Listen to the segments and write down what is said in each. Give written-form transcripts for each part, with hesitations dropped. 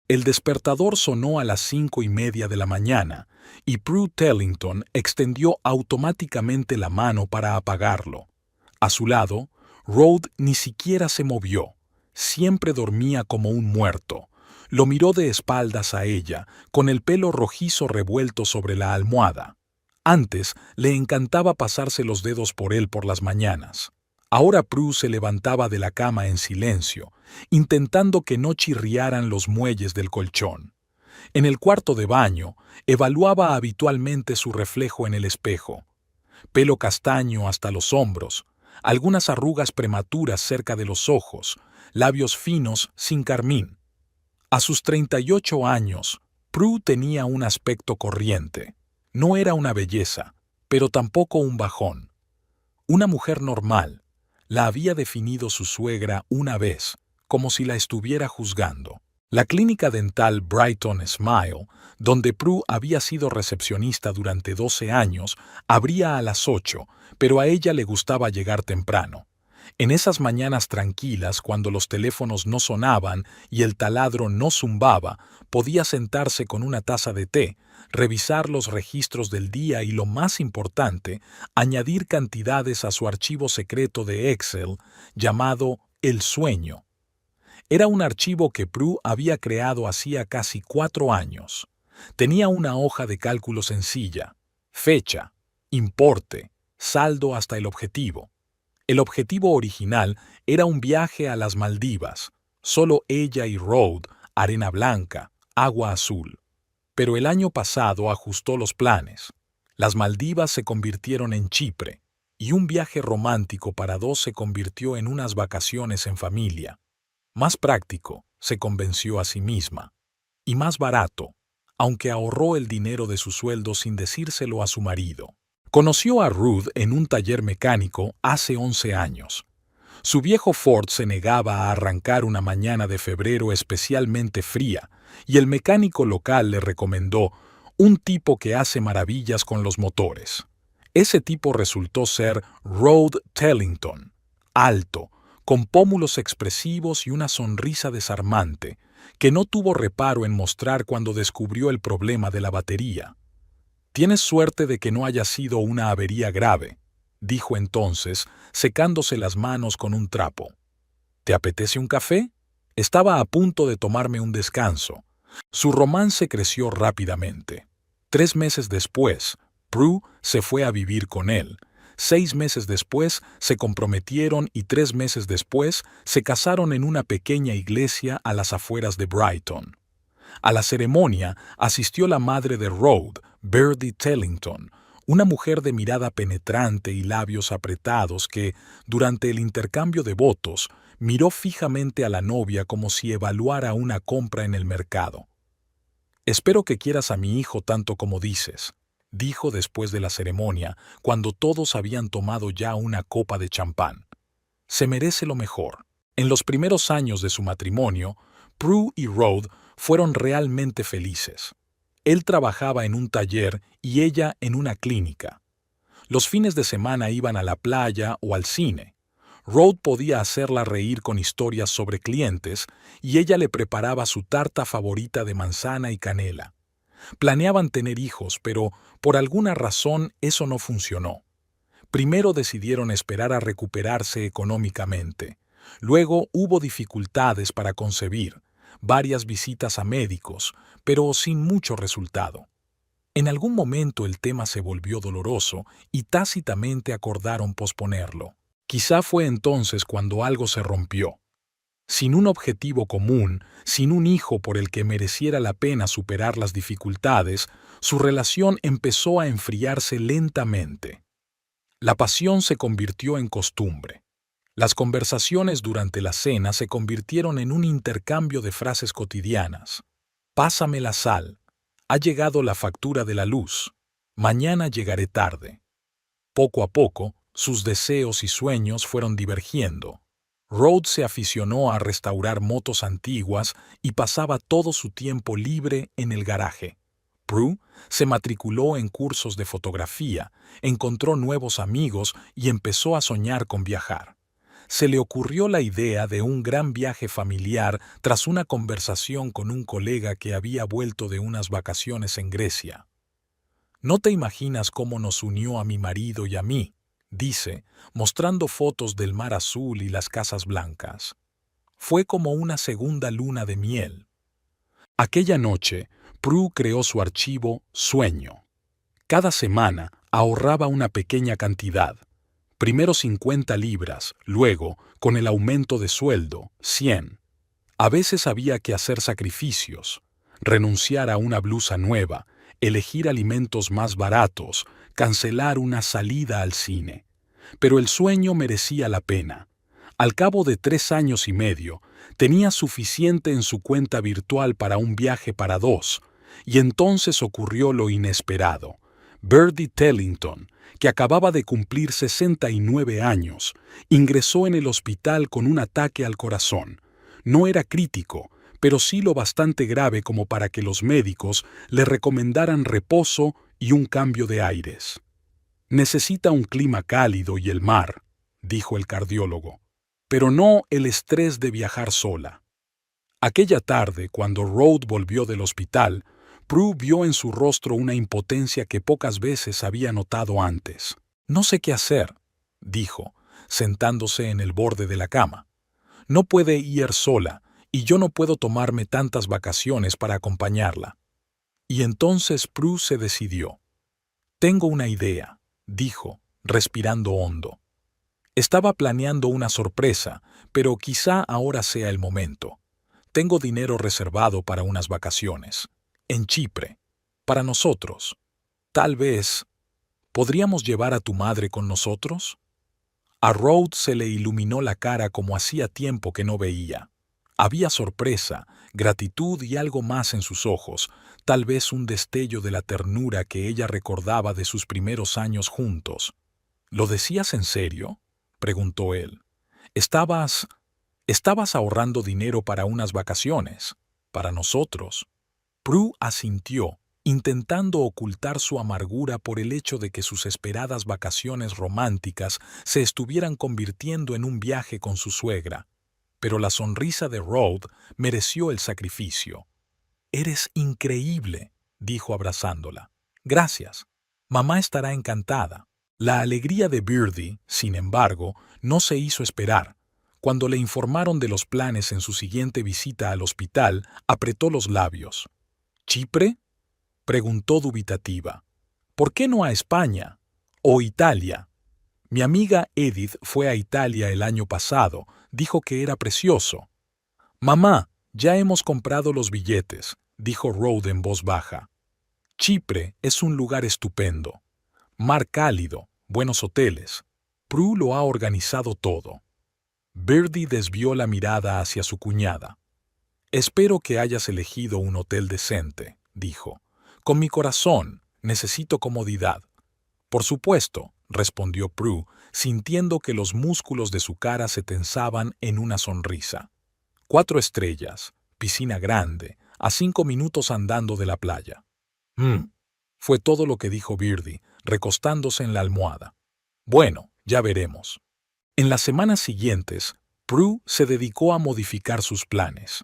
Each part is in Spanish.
El despertador sonó a las 5:30 de la mañana y Prue Tellington extendió automáticamente la mano para apagarlo. A su lado, Rhode ni siquiera se movió. Siempre dormía como un muerto. Lo miró de espaldas a ella, con el pelo rojizo revuelto sobre la almohada. Antes le encantaba pasarse los dedos por él por las mañanas. Ahora Prue se levantaba de la cama en silencio, intentando que no chirriaran los muelles del colchón. En el cuarto de baño, evaluaba habitualmente su reflejo en el espejo. Pelo castaño hasta los hombros, algunas arrugas prematuras cerca de los ojos, labios finos sin carmín. A sus 38 años, Prue tenía un aspecto corriente. No era una belleza, pero tampoco un bajón. Una mujer normal, la había definido su suegra una vez, como si la estuviera juzgando. La clínica dental Brighton Smile, donde Prue había sido recepcionista durante 12 años, abría a las 8, pero a ella le gustaba llegar temprano. En esas mañanas tranquilas, cuando los teléfonos no sonaban y el taladro no zumbaba, podía sentarse con una taza de té, revisar los registros del día y, lo más importante, añadir cantidades a su archivo secreto de Excel llamado El Sueño. Era un archivo que Prue había creado hacía casi 4 años. Tenía una hoja de cálculo sencilla: fecha, importe, saldo hasta el objetivo. El objetivo original era un viaje a las Maldivas, solo ella y Rhode, arena blanca, agua azul. Pero el año pasado ajustó los planes. Las Maldivas se convirtieron en Chipre, y un viaje romántico para dos se convirtió en unas vacaciones en familia. Más práctico, se convenció a sí misma, y más barato, aunque ahorró el dinero de su sueldo sin decírselo a su marido. Conoció a Ruth en un taller mecánico hace 11 años. Su viejo Ford se negaba a arrancar una mañana de febrero especialmente fría, y el mecánico local le recomendó un tipo que hace maravillas con los motores. Ese tipo resultó ser Rhode Tellington, alto, con pómulos expresivos y una sonrisa desarmante, que no tuvo reparo en mostrar cuando descubrió el problema de la batería. «Tienes suerte de que no haya sido una avería grave», dijo entonces, secándose las manos con un trapo. «¿Te apetece un café?» Estaba a punto de tomarme un descanso. Su romance creció rápidamente. 3 meses después, Prue se fue a vivir con él. 6 meses después se comprometieron y 3 meses después se casaron en una pequeña iglesia a las afueras de Brighton. A la ceremonia asistió la madre de Rhode, Birdie Tellington, una mujer de mirada penetrante y labios apretados que, durante el intercambio de votos, miró fijamente a la novia como si evaluara una compra en el mercado. «Espero que quieras a mi hijo tanto como dices», dijo después de la ceremonia, cuando todos habían tomado ya una copa de champán. «Se merece lo mejor». En los primeros años de su matrimonio, Prue y Rhode fueron realmente felices. Él trabajaba en un taller y ella en una clínica. Los fines de semana iban a la playa o al cine. Rhode podía hacerla reír con historias sobre clientes y ella le preparaba su tarta favorita de manzana y canela. Planeaban tener hijos, pero por alguna razón eso no funcionó. Primero decidieron esperar a recuperarse económicamente. Luego hubo dificultades para concebir, varias visitas a médicos, pero sin mucho resultado. En algún momento el tema se volvió doloroso y tácitamente acordaron posponerlo. Quizá fue entonces cuando algo se rompió. Sin un objetivo común, sin un hijo por el que mereciera la pena superar las dificultades, su relación empezó a enfriarse lentamente. La pasión se convirtió en costumbre. Las conversaciones durante la cena se convirtieron en un intercambio de frases cotidianas. «Pásame la sal», «Ha llegado la factura de la luz», «Mañana llegaré tarde». Poco a poco, sus deseos y sueños fueron divergiendo. Rhode se aficionó a restaurar motos antiguas y pasaba todo su tiempo libre en el garaje. Prue se matriculó en cursos de fotografía, encontró nuevos amigos y empezó a soñar con viajar. se le ocurrió la idea de un gran viaje familiar tras una conversación con un colega que había vuelto de unas vacaciones en Grecia. «No te imaginas cómo nos unió a mi marido y a mí», dice, mostrando fotos del mar azul y las casas blancas. «Fue como una segunda luna de miel». Aquella noche, Prue creó su archivo Sueño. Cada semana ahorraba una pequeña cantidad. Primero 50 libras, luego, con el aumento de sueldo, 100. A veces había que hacer sacrificios, renunciar a una blusa nueva, elegir alimentos más baratos, cancelar una salida al cine. Pero el sueño merecía la pena. Al cabo de 3 años y medio, tenía suficiente en su cuenta virtual para un viaje para 2, y entonces ocurrió lo inesperado. Birdie Tellington, que acababa de cumplir 69 años, ingresó en el hospital con un ataque al corazón. No era crítico, pero sí lo bastante grave como para que los médicos le recomendaran reposo y un cambio de aires. «Necesita un clima cálido y el mar», dijo el cardiólogo, «pero no el estrés de viajar sola». Aquella tarde, cuando Rhoda volvió del hospital, Prue vio en su rostro una impotencia que pocas veces había notado antes. «No sé qué hacer», dijo, sentándose en el borde de la cama. «No puede ir sola, y yo no puedo tomarme tantas vacaciones para acompañarla». Y entonces Prue se decidió. «Tengo una idea», dijo, respirando hondo. «Estaba planeando una sorpresa, pero quizá ahora sea el momento. Tengo dinero reservado para unas vacaciones. En Chipre. Para nosotros. Tal vez... ¿Podríamos llevar a tu madre con nosotros?» A Rhoda se le iluminó la cara como hacía tiempo que no veía. Había sorpresa, gratitud y algo más en sus ojos, tal vez un destello de la ternura que ella recordaba de sus primeros años juntos. «¿Lo decías en serio?», preguntó él. «Estabas ahorrando dinero para unas vacaciones. Para nosotros». Prue asintió, intentando ocultar su amargura por el hecho de que sus esperadas vacaciones románticas se estuvieran convirtiendo en un viaje con su suegra. Pero la sonrisa de Rhoda mereció el sacrificio. «Eres increíble», dijo abrazándola. «Gracias. Mamá estará encantada». La alegría de Birdie, sin embargo, no se hizo esperar. Cuando le informaron de los planes en su siguiente visita al hospital, apretó los labios. «¿Chipre?», preguntó dubitativa. «¿Por qué no a España? ¿O Italia? Mi amiga Edith fue a Italia el año pasado, dijo que era precioso». «Mamá, ya hemos comprado los billetes», dijo Rhoda en voz baja. «Chipre es un lugar estupendo. Mar cálido, buenos hoteles. Prue lo ha organizado todo». Birdie desvió la mirada hacia su cuñada. «Espero que hayas elegido un hotel decente», dijo. «Con mi corazón, necesito comodidad». «Por supuesto», respondió Prue, sintiendo que los músculos de su cara se tensaban en una sonrisa. 4 estrellas, piscina grande, a 5 minutos andando de la playa. Fue todo lo que dijo Birdie, recostándose en la almohada. «Bueno, ya veremos». En las semanas siguientes, Prue se dedicó a modificar sus planes.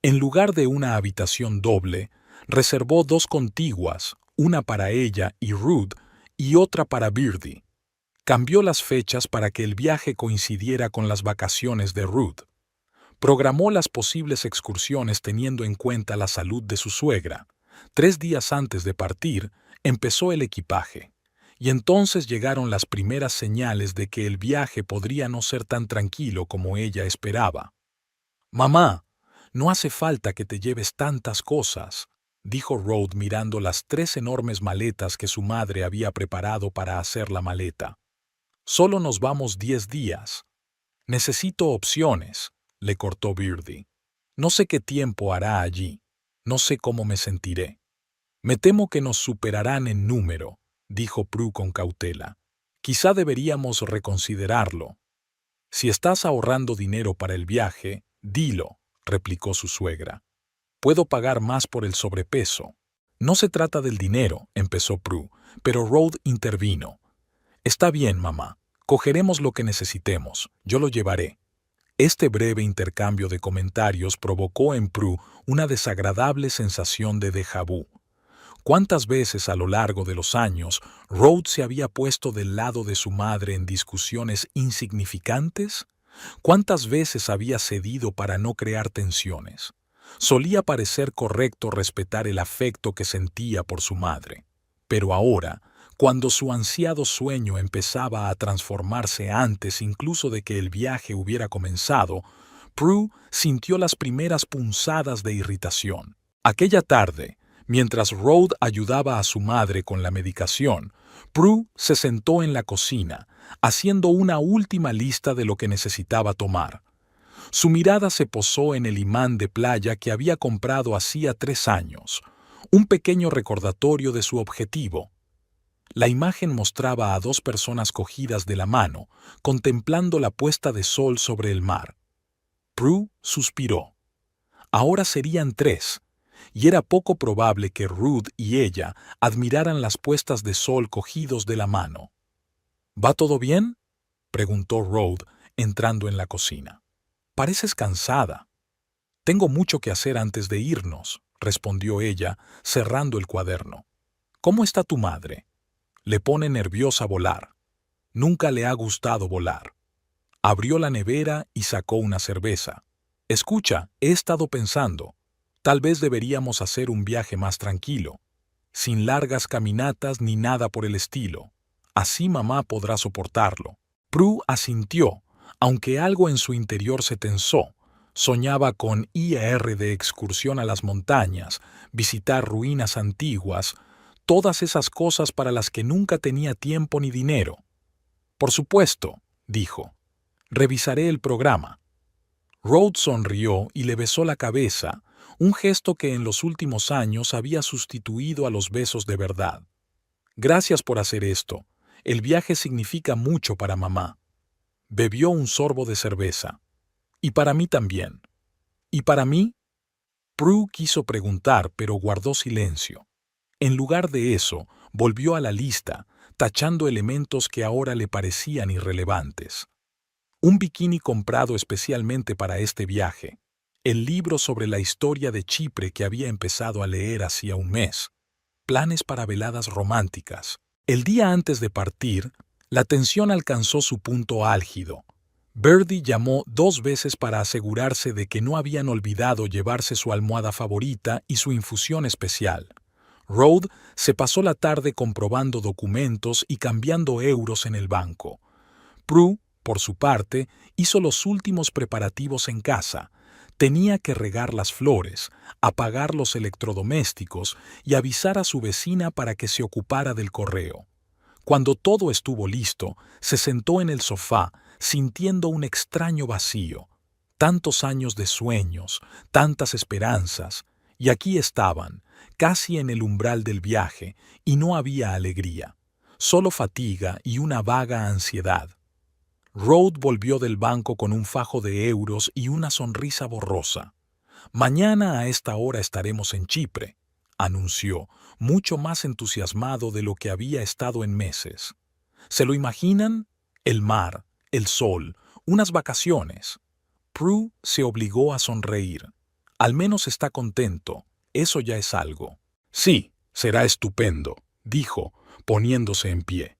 En lugar de una habitación doble, reservó 2 contiguas, una para ella y Ruth y otra para Birdie. Cambió las fechas para que el viaje coincidiera con las vacaciones de Ruth. Programó las posibles excursiones teniendo en cuenta la salud de su suegra. 3 días antes de partir, empezó el equipaje. Y entonces llegaron las primeras señales de que el viaje podría no ser tan tranquilo como ella esperaba. «Mamá, no hace falta que te lleves tantas cosas», dijo Rhoda mirando las 3 enormes maletas que su madre había preparado para hacer la maleta. «Solo nos vamos 10 días». «Necesito opciones», le cortó Birdie. «No sé qué tiempo hará allí. No sé cómo me sentiré». «Me temo que nos superarán en número», dijo Prue con cautela. «Quizá deberíamos reconsiderarlo». «Si estás ahorrando dinero para el viaje, dilo», replicó su suegra. «Puedo pagar más por el sobrepeso». «No se trata del dinero», empezó Prue, pero Rhoda intervino. «Está bien, mamá. Cogeremos lo que necesitemos, yo lo llevaré. Este breve intercambio de comentarios provocó en Prue una desagradable sensación de déjà vu. ¿Cuántas veces a lo largo de los años Rhodes se había puesto del lado de su madre en discusiones insignificantes? ¿Cuántas veces había cedido para no crear tensiones? Solía parecer correcto respetar el afecto que sentía por su madre. Pero ahora, cuando su ansiado sueño empezaba a transformarse antes incluso de que el viaje hubiera comenzado, Prue sintió las primeras punzadas de irritación. Aquella tarde, mientras Rhodes ayudaba a su madre con la medicación, Prue se sentó en la cocina, haciendo una última lista de lo que necesitaba tomar. Su mirada se posó en el imán de playa que había comprado hacía 3 años, un pequeño recordatorio de su objetivo. La imagen mostraba a 2 personas cogidas de la mano, contemplando la puesta de sol sobre el mar. Prue suspiró. Ahora serían 3, y era poco probable que Ruth y ella admiraran las puestas de sol cogidos de la mano. ¿Va todo bien?, preguntó Ruth, entrando en la cocina. Pareces cansada. Tengo mucho que hacer antes de irnos, respondió ella, cerrando el cuaderno. ¿Cómo está tu madre? Le pone nerviosa volar. Nunca le ha gustado volar. Abrió la nevera y sacó una cerveza. Escucha, he estado pensando. Tal vez deberíamos hacer un viaje más tranquilo, sin largas caminatas ni nada por el estilo. Así mamá podrá soportarlo. Prue asintió, aunque algo en su interior se tensó. Soñaba con ir de excursión a las montañas, visitar ruinas antiguas, todas esas cosas para las que nunca tenía tiempo ni dinero. Por supuesto, dijo. Revisaré el programa. Rhodes sonrió y le besó la cabeza, un gesto que en los últimos años había sustituido a los besos de verdad. Gracias por hacer esto. El viaje significa mucho para mamá. Bebió un sorbo de cerveza. Y para mí también. ¿Y para mí? Prue quiso preguntar, pero guardó silencio. En lugar de eso, volvió a la lista, tachando elementos que ahora le parecían irrelevantes. Un bikini comprado especialmente para este viaje, el libro sobre la historia de Chipre que había empezado a leer hacía un mes, planes para veladas románticas. El día antes de partir, la tensión alcanzó su punto álgido. Birdie llamó 2 veces para asegurarse de que no habían olvidado llevarse su almohada favorita y su infusión especial. Rhodes se pasó la tarde comprobando documentos y cambiando euros en el banco. Prue, por su parte, hizo los últimos preparativos en casa. Tenía que regar las flores, apagar los electrodomésticos y avisar a su vecina para que se ocupara del correo. Cuando todo estuvo listo, se sentó en el sofá, sintiendo un extraño vacío. Tantos años de sueños, tantas esperanzas, y aquí estaban, casi en el umbral del viaje, y no había alegría, solo fatiga y una vaga ansiedad. Rhodes volvió del banco con un fajo de euros y una sonrisa borrosa. Mañana a esta hora estaremos en Chipre, anunció, mucho más entusiasmado de lo que había estado en meses. ¿Se lo imaginan? El mar, el sol, unas vacaciones. Prue se obligó a sonreír. Al menos está contento, eso ya es algo. Sí, será estupendo, dijo, poniéndose en pie.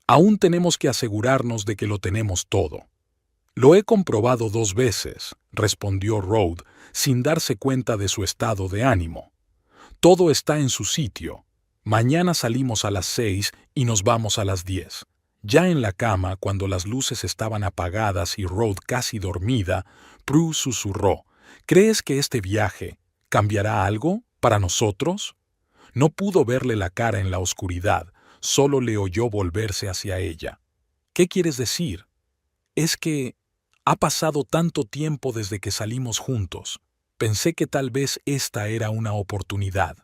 Aún tenemos que asegurarnos de que lo tenemos todo. Lo he comprobado 2 veces, respondió Rhodes, sin darse cuenta de su estado de ánimo. Todo está en su sitio. Mañana salimos a las 6 y nos vamos a las 10. Ya en la cama, cuando las luces estaban apagadas y Rhodes casi dormida, Prue susurró, ¿crees que este viaje cambiará algo para nosotros? No pudo verle la cara en la oscuridad, solo le oyó volverse hacia ella. ¿Qué quieres decir? Es que ha pasado tanto tiempo desde que salimos juntos. Pensé que tal vez esta era una oportunidad.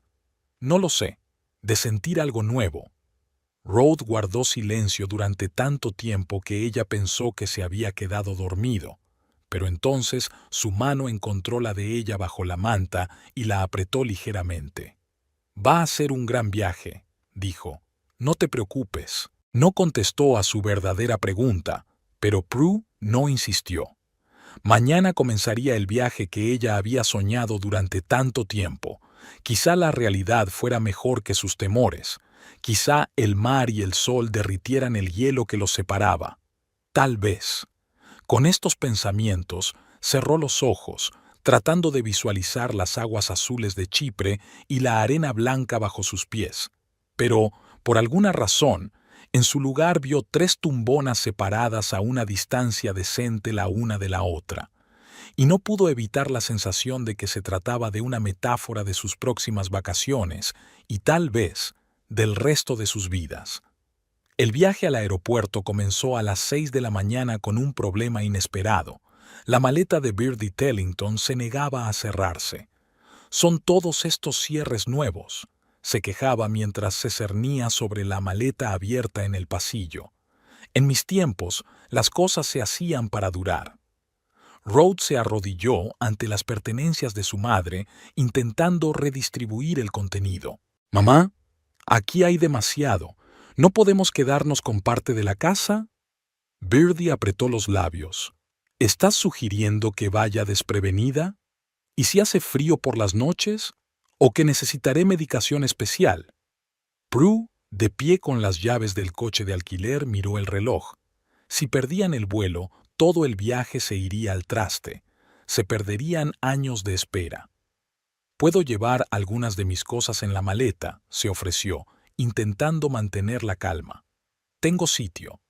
No lo sé, de sentir algo nuevo. Rhodes guardó silencio durante tanto tiempo que ella pensó que se había quedado dormido, pero entonces su mano encontró la de ella bajo la manta y la apretó ligeramente. Va a ser un gran viaje, dijo. No te preocupes. No contestó a su verdadera pregunta, pero Prue no insistió. Mañana comenzaría el viaje que ella había soñado durante tanto tiempo. Quizá la realidad fuera mejor que sus temores. Quizá el mar y el sol derritieran el hielo que los separaba. Tal vez. Con estos pensamientos, cerró los ojos, tratando de visualizar las aguas azules de Chipre y la arena blanca bajo sus pies. Pero, por alguna razón, en su lugar vio 3 tumbonas separadas a una distancia decente la una de la otra, y no pudo evitar la sensación de que se trataba de una metáfora de sus próximas vacaciones y tal vez del resto de sus vidas. El viaje al aeropuerto comenzó a las 6 de la mañana con un problema inesperado. La maleta de Birdie Tellington se negaba a cerrarse. «Son todos estos cierres nuevos», se quejaba mientras se cernía sobre la maleta abierta en el pasillo. «En mis tiempos, las cosas se hacían para durar». Rhodes se arrodilló ante las pertenencias de su madre, intentando redistribuir el contenido. «Mamá, aquí hay demasiado. ¿No podemos quedarnos con parte de la casa?» Birdie apretó los labios. «¿Estás sugiriendo que vaya desprevenida? ¿Y si hace frío por las noches? ¿O que necesitaré medicación especial?» Prue, de pie con las llaves del coche de alquiler, miró el reloj. Si perdían el vuelo, todo el viaje se iría al traste. Se perderían años de espera. «Puedo llevar algunas de mis cosas en la maleta», se ofreció, intentando mantener la calma. «Tengo sitio».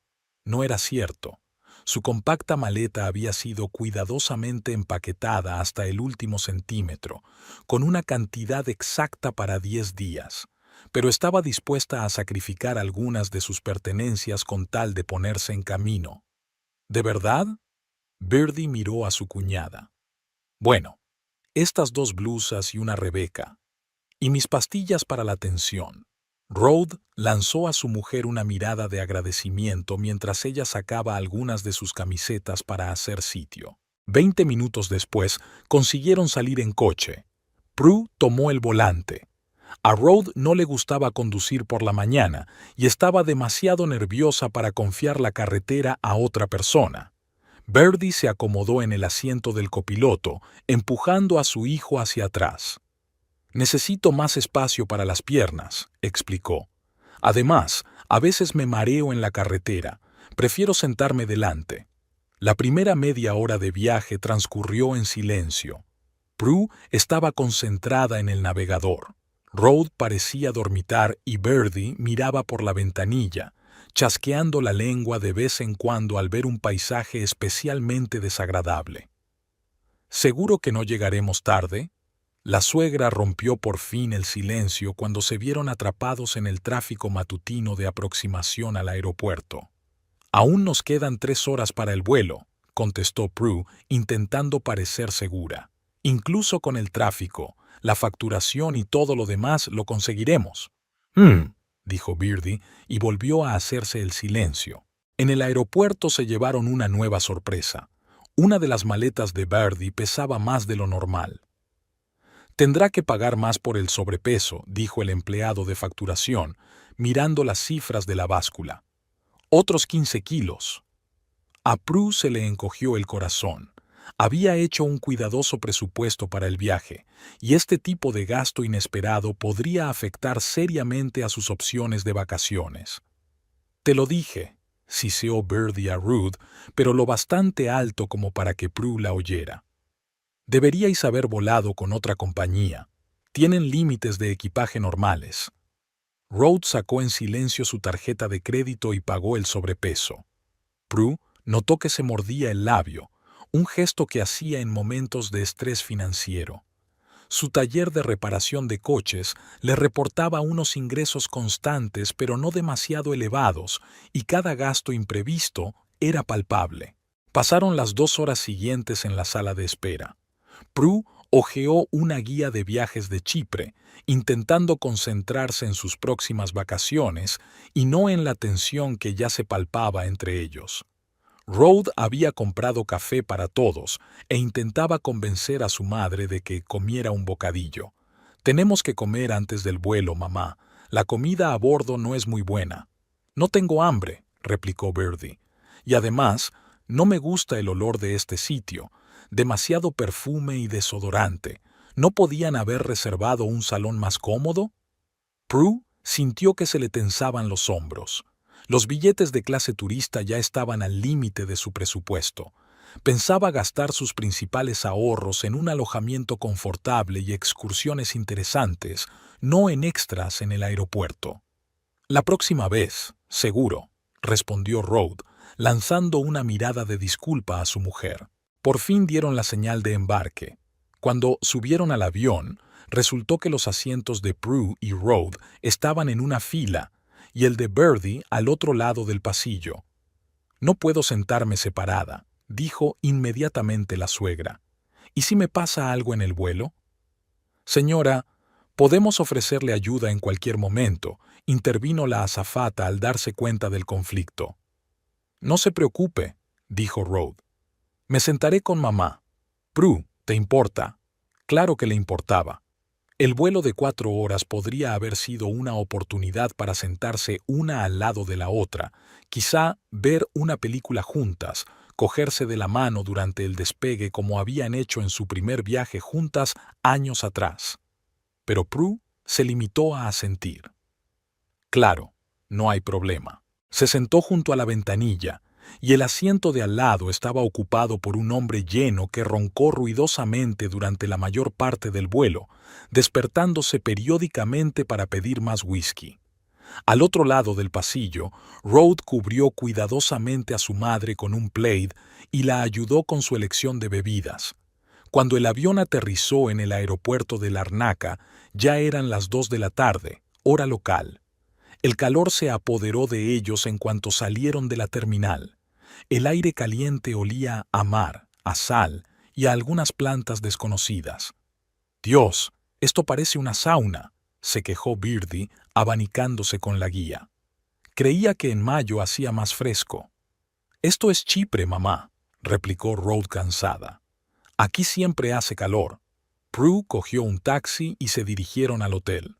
No era cierto. Su compacta maleta había sido cuidadosamente empaquetada hasta el último centímetro, con una cantidad exacta para 10 días, pero estaba dispuesta a sacrificar algunas de sus pertenencias con tal de ponerse en camino. «¿De verdad?» Birdie miró a su cuñada. «Bueno, estas 2 blusas y una Rebeca. Y mis pastillas para la tensión». Rhodes lanzó a su mujer una mirada de agradecimiento mientras ella sacaba algunas de sus camisetas para hacer sitio. 20 minutos después, consiguieron salir en coche. Prue tomó el volante. A Rhodes no le gustaba conducir por la mañana y estaba demasiado nerviosa para confiar la carretera a otra persona. Birdie se acomodó en el asiento del copiloto, empujando a su hijo hacia atrás. «Necesito más espacio para las piernas», explicó. «Además, a veces me mareo en la carretera. Prefiero sentarme delante». La primera media hora de viaje transcurrió en silencio. Prue estaba concentrada en el navegador. Rhodes parecía dormitar y Birdie miraba por la ventanilla, chasqueando la lengua de vez en cuando al ver un paisaje especialmente desagradable. «¿Seguro que no llegaremos tarde?» La suegra rompió por fin el silencio cuando se vieron atrapados en el tráfico matutino de aproximación al aeropuerto. «Aún nos quedan 3 horas para el vuelo», contestó Prue, intentando parecer segura. «Incluso con el tráfico, la facturación y todo lo demás lo conseguiremos». Dijo Birdie y volvió a hacerse el silencio. En el aeropuerto se llevaron una nueva sorpresa. Una de las maletas de Birdie pesaba más de lo normal. «Tendrá que pagar más por el sobrepeso», dijo el empleado de facturación, mirando las cifras de la báscula. «Otros 15 kilos». A Prue se le encogió el corazón. Había hecho un cuidadoso presupuesto para el viaje, y este tipo de gasto inesperado podría afectar seriamente a sus opciones de vacaciones. «Te lo dije», siseó Birdie a Ruth, pero lo bastante alto como para que Prue la oyera. «Deberíais haber volado con otra compañía. Tienen límites de equipaje normales». Rhodes sacó en silencio su tarjeta de crédito y pagó el sobrepeso. Prue notó que se mordía el labio, un gesto que hacía en momentos de estrés financiero. Su taller de reparación de coches le reportaba unos ingresos constantes pero no demasiado elevados, y cada gasto imprevisto era palpable. Pasaron las 2 horas siguientes en la sala de espera. Prue hojeó una guía de viajes de Chipre, intentando concentrarse en sus próximas vacaciones y no en la tensión que ya se palpaba entre ellos. Rhodes había comprado café para todos e intentaba convencer a su madre de que comiera un bocadillo. «Tenemos que comer antes del vuelo, mamá. La comida a bordo no es muy buena». No tengo hambre, replicó Birdie. Y además, no me gusta el olor de este sitio. Demasiado perfume y desodorante. ¿No podían haber reservado un salón más cómodo? Prue sintió que se le tensaban los hombros. Los billetes de clase turista ya estaban al límite de su presupuesto. Pensaba gastar sus principales ahorros en un alojamiento confortable y excursiones interesantes, no en extras en el aeropuerto. La próxima vez, seguro, respondió Rhodes, lanzando una mirada de disculpa a su mujer. Por fin dieron la señal de embarque. Cuando subieron al avión, resultó que los asientos de Prue y Rhodes estaban en una fila y el de Birdie al otro lado del pasillo. No puedo sentarme separada, dijo inmediatamente la suegra. ¿Y si me pasa algo en el vuelo? Señora, podemos ofrecerle ayuda en cualquier momento, intervino la azafata al darse cuenta del conflicto. No se preocupe, dijo Rhodes. Me sentaré con mamá. Prue, ¿te importa? Claro que le importaba. El vuelo de 4 horas podría haber sido una oportunidad para sentarse una al lado de la otra, quizá ver una película juntas, cogerse de la mano durante el despegue como habían hecho en su primer viaje juntas años atrás. Pero Prue se limitó a asentir. Claro, no hay problema. Se sentó junto a la ventanilla, y el asiento de al lado estaba ocupado por un hombre lleno que roncó ruidosamente durante la mayor parte del vuelo, despertándose periódicamente para pedir más whisky. Al otro lado del pasillo, Rhodes cubrió cuidadosamente a su madre con un plaid y la ayudó con su elección de bebidas. Cuando el avión aterrizó en el aeropuerto de Larnaca, ya eran las 2 de la tarde, hora local. El calor se apoderó de ellos en cuanto salieron de la terminal. El aire caliente olía a mar, a sal y a algunas plantas desconocidas. «Dios, esto parece una sauna», se quejó Birdie, abanicándose con la guía. Creía que en mayo hacía más fresco. «Esto es Chipre, mamá», replicó Rhodes cansada. «Aquí siempre hace calor». Prue cogió un taxi y se dirigieron al hotel.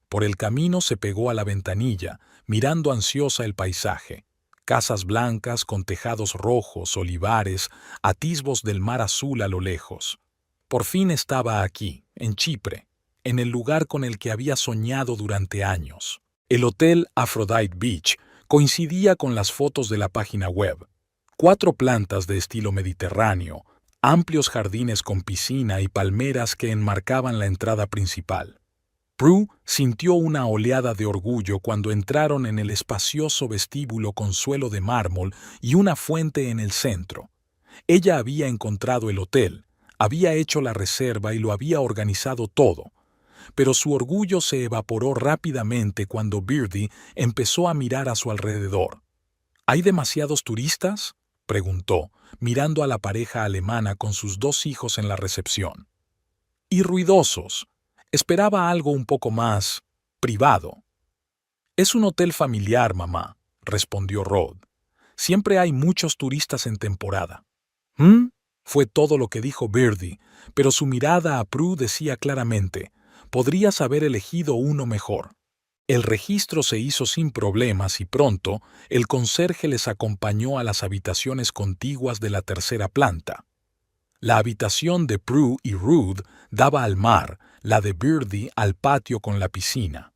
Por el camino se pegó a la ventanilla, mirando ansiosa el paisaje. Casas blancas con tejados rojos, olivares, atisbos del mar azul a lo lejos. Por fin estaba aquí, en Chipre, en el lugar con el que había soñado durante años. El hotel Aphrodite Beach coincidía con las fotos de la página web. 4 plantas de estilo mediterráneo, amplios jardines con piscina y palmeras que enmarcaban la entrada principal. Prue sintió una oleada de orgullo cuando entraron en el espacioso vestíbulo con suelo de mármol y una fuente en el centro. Ella había encontrado el hotel, había hecho la reserva y lo había organizado todo. Pero su orgullo se evaporó rápidamente cuando Birdie empezó a mirar a su alrededor. ¿Hay demasiados turistas?, preguntó, mirando a la pareja alemana con sus 2 hijos en la recepción. Y ruidosos. Esperaba algo un poco más privado. «Es un hotel familiar, mamá», respondió Rhodes. «Siempre hay muchos turistas en temporada». «¿Mm?», fue todo lo que dijo Birdie, pero su mirada a Prue decía claramente, podrías haber elegido uno mejor. El registro se hizo sin problemas y pronto el conserje les acompañó a las habitaciones contiguas de la tercera planta. La habitación de Prue y Rhodes daba al mar, la de Birdie al patio con la piscina.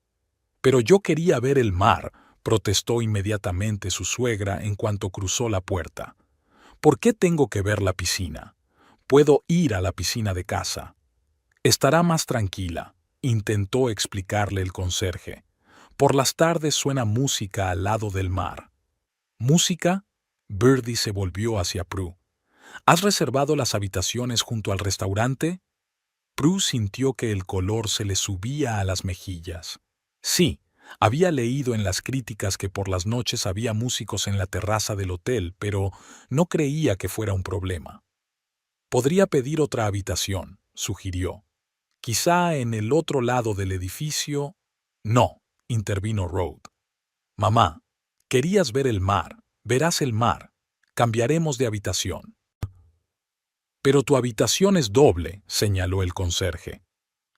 «Pero yo quería ver el mar», protestó inmediatamente su suegra en cuanto cruzó la puerta. «¿Por qué tengo que ver la piscina? Puedo ir a la piscina de casa». «Estará más tranquila», intentó explicarle el conserje. «Por las tardes suena música al lado del mar». «¿Música?», Birdie se volvió hacia Prue. «¿Has reservado las habitaciones junto al restaurante?». Prue sintió que el color se le subía a las mejillas. Sí, había leído en las críticas que por las noches había músicos en la terraza del hotel, pero no creía que fuera un problema. «Podría pedir otra habitación», sugirió. «Quizá en el otro lado del edificio». «No», intervino Rhodes. «Mamá, querías ver el mar, verás el mar. Cambiaremos de habitación». «Pero tu habitación es doble», señaló el conserje.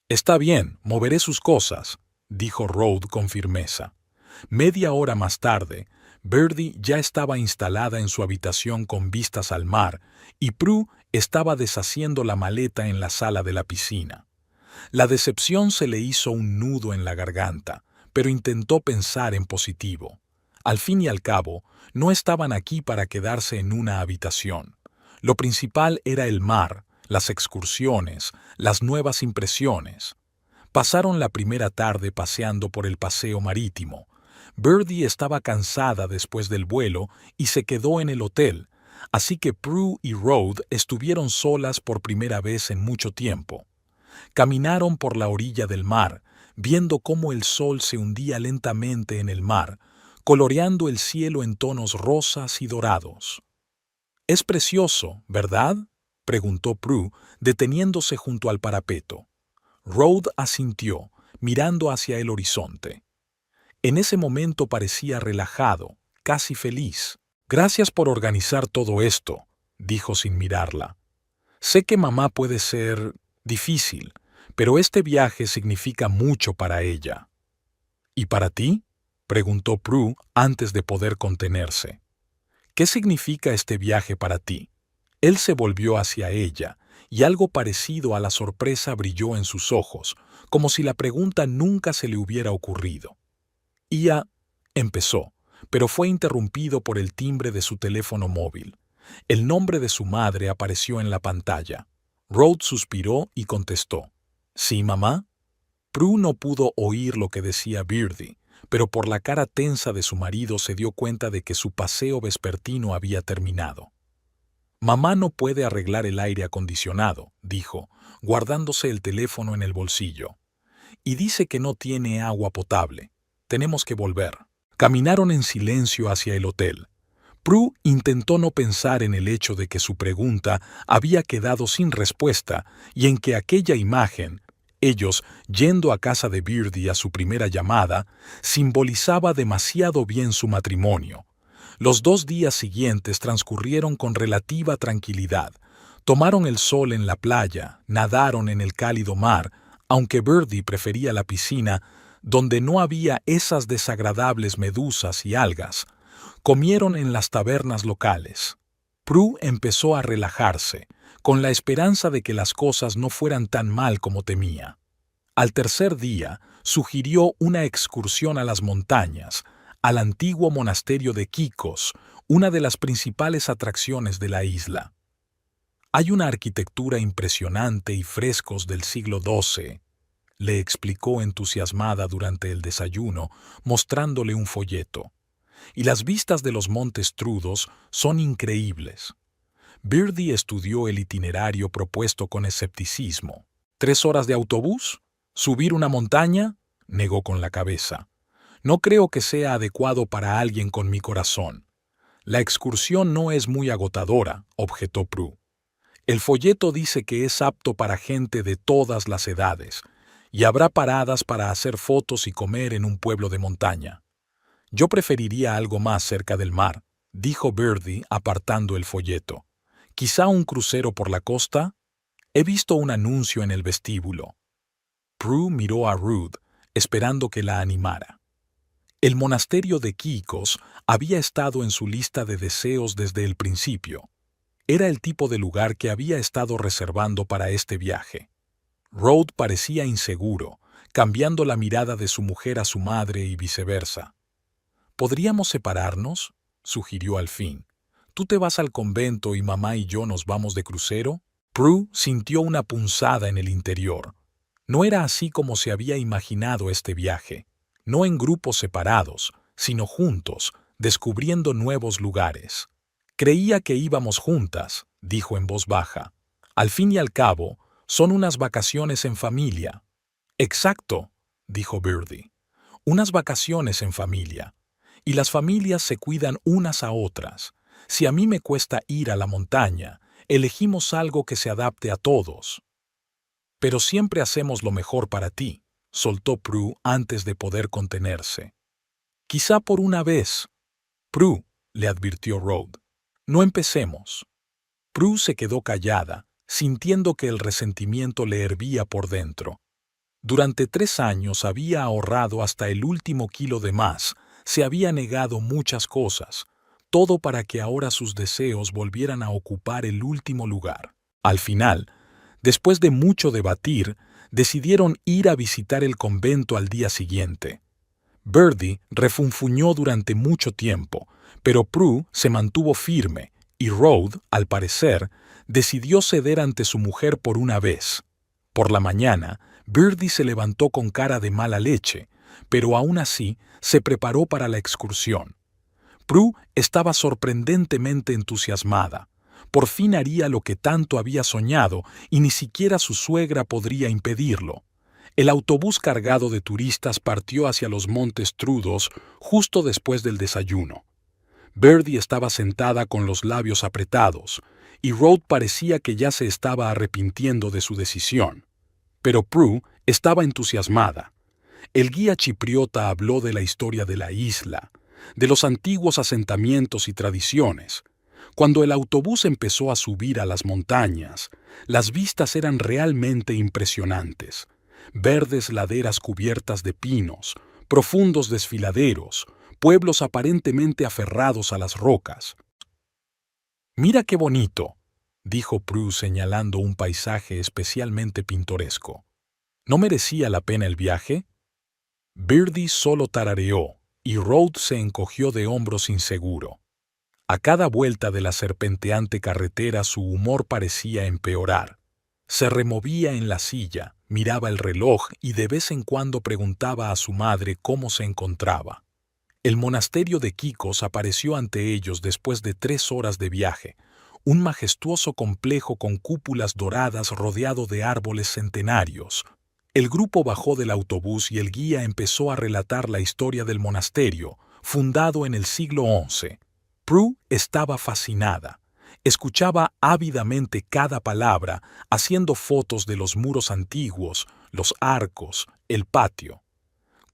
«Está bien, moveré sus cosas», dijo Rhodes con firmeza. Media hora más tarde, Birdie ya estaba instalada en su habitación con vistas al mar y Prue estaba deshaciendo la maleta en la sala de la piscina. La decepción se le hizo un nudo en la garganta, pero intentó pensar en positivo. Al fin y al cabo, no estaban aquí para quedarse en una habitación. Lo principal era el mar, las excursiones, las nuevas impresiones. Pasaron la primera tarde paseando por el paseo marítimo. Birdie estaba cansada después del vuelo y se quedó en el hotel, así que Prue y Rode estuvieron solas por primera vez en mucho tiempo. Caminaron por la orilla del mar, viendo cómo el sol se hundía lentamente en el mar, coloreando el cielo en tonos rosas y dorados. «Es precioso, ¿verdad?», preguntó Prue, deteniéndose junto al parapeto. Rode asintió, mirando hacia el horizonte. En ese momento parecía relajado, casi feliz. «Gracias por organizar todo esto», dijo sin mirarla. «Sé que mamá puede ser difícil, pero este viaje significa mucho para ella». «¿Y para ti?», preguntó Prue antes de poder contenerse. «¿Qué significa este viaje para ti?». Él se volvió hacia ella, y algo parecido a la sorpresa brilló en sus ojos, como si la pregunta nunca se le hubiera ocurrido. Ia empezó, pero fue interrumpido por el timbre de su teléfono móvil. El nombre de su madre apareció en la pantalla. Rode suspiró y contestó. «¿Sí, mamá?». Prue no pudo oír lo que decía Birdie, pero por la cara tensa de su marido se dio cuenta de que su paseo vespertino había terminado. «Mamá no puede arreglar el aire acondicionado», dijo, guardándose el teléfono en el bolsillo. «Y dice que no tiene agua potable. Tenemos que volver». Caminaron en silencio hacia el hotel. Prue intentó no pensar en el hecho de que su pregunta había quedado sin respuesta y en que aquella imagen, ellos yendo a casa de Birdie a su primera llamada, simbolizaba demasiado bien su matrimonio. Los 2 días siguientes transcurrieron con relativa tranquilidad. Tomaron el sol en la playa, nadaron en el cálido mar, aunque Birdie prefería la piscina, donde no había esas desagradables medusas y algas. Comieron en las tabernas locales. Prue empezó a relajarse, con la esperanza de que las cosas no fueran tan mal como temía. Al tercer día, sugirió una excursión a las montañas, al antiguo monasterio de Quicos, una de las principales atracciones de la isla. «Hay una arquitectura impresionante y frescos del siglo XII», le explicó entusiasmada durante el desayuno, mostrándole un folleto. «Y las vistas de los montes Trudos son increíbles». Birdie estudió el itinerario propuesto con escepticismo. «¿3 horas de autobús? ¿Subir una montaña?», negó con la cabeza. «No creo que sea adecuado para alguien con mi corazón». «La excursión no es muy agotadora», objetó Prue. «El folleto dice que es apto para gente de todas las edades, y habrá paradas para hacer fotos y comer en un pueblo de montaña». «Yo preferiría algo más cerca del mar», dijo Birdie apartando el folleto. «¿Quizá un crucero por la costa? He visto un anuncio en el vestíbulo». Prue miró a Ruth, esperando que la animara. El monasterio de Quicos había estado en su lista de deseos desde el principio. Era el tipo de lugar que había estado reservando para este viaje. Rode parecía inseguro, cambiando la mirada de su mujer a su madre y viceversa. «¿Podríamos separarnos?», sugirió al fin. «Tú te vas al convento y mamá y yo nos vamos de crucero». Prue sintió una punzada en el interior. No era así como se había imaginado este viaje, no en grupos separados, sino juntos, descubriendo nuevos lugares. «Creía que íbamos juntas», dijo en voz baja. «Al fin y al cabo, son unas vacaciones en familia». «Exacto», dijo Birdie. «Unas vacaciones en familia. Y las familias se cuidan unas a otras. Si a mí me cuesta ir a la montaña, elegimos algo que se adapte a todos». «Pero siempre hacemos lo mejor para ti», soltó Prue antes de poder contenerse. «Quizá por una vez». «Prue», le advirtió Rode, «no empecemos». Prue se quedó callada, sintiendo que el resentimiento le hervía por dentro. Durante 3 años había ahorrado hasta el último kilo de más, se había negado muchas cosas, todo para que ahora sus deseos volvieran a ocupar el último lugar. Al final, después de mucho debatir, decidieron ir a visitar el convento al día siguiente. Birdie refunfuñó durante mucho tiempo, pero Prue se mantuvo firme y Rode, al parecer, decidió ceder ante su mujer por una vez. Por la mañana, Birdie se levantó con cara de mala leche, pero aún así se preparó para la excursión. Prue estaba sorprendentemente entusiasmada. Por fin haría lo que tanto había soñado y ni siquiera su suegra podría impedirlo. El autobús cargado de turistas partió hacia los Montes Trudos justo después del desayuno. Birdie estaba sentada con los labios apretados, y Rode parecía que ya se estaba arrepintiendo de su decisión. Pero Prue estaba entusiasmada. El guía chipriota habló de la historia de la isla, de los antiguos asentamientos y tradiciones. Cuando el autobús empezó a subir a las montañas, las vistas eran realmente impresionantes. Verdes laderas cubiertas de pinos, profundos desfiladeros, pueblos aparentemente aferrados a las rocas. «Mira qué bonito», dijo Prue señalando un paisaje especialmente pintoresco. ¿No merecía la pena el viaje? Birdie solo tarareó, y Rode se encogió de hombros inseguro. A cada vuelta de la serpenteante carretera su humor parecía empeorar. Se removía en la silla, miraba el reloj y de vez en cuando preguntaba a su madre cómo se encontraba. El monasterio de Quicos apareció ante ellos después de 3 horas de viaje, un majestuoso complejo con cúpulas doradas rodeado de árboles centenarios. El grupo bajó del autobús y el guía empezó a relatar la historia del monasterio, fundado en el siglo XI. Prue estaba fascinada. Escuchaba ávidamente cada palabra, haciendo fotos de los muros antiguos, los arcos, el patio.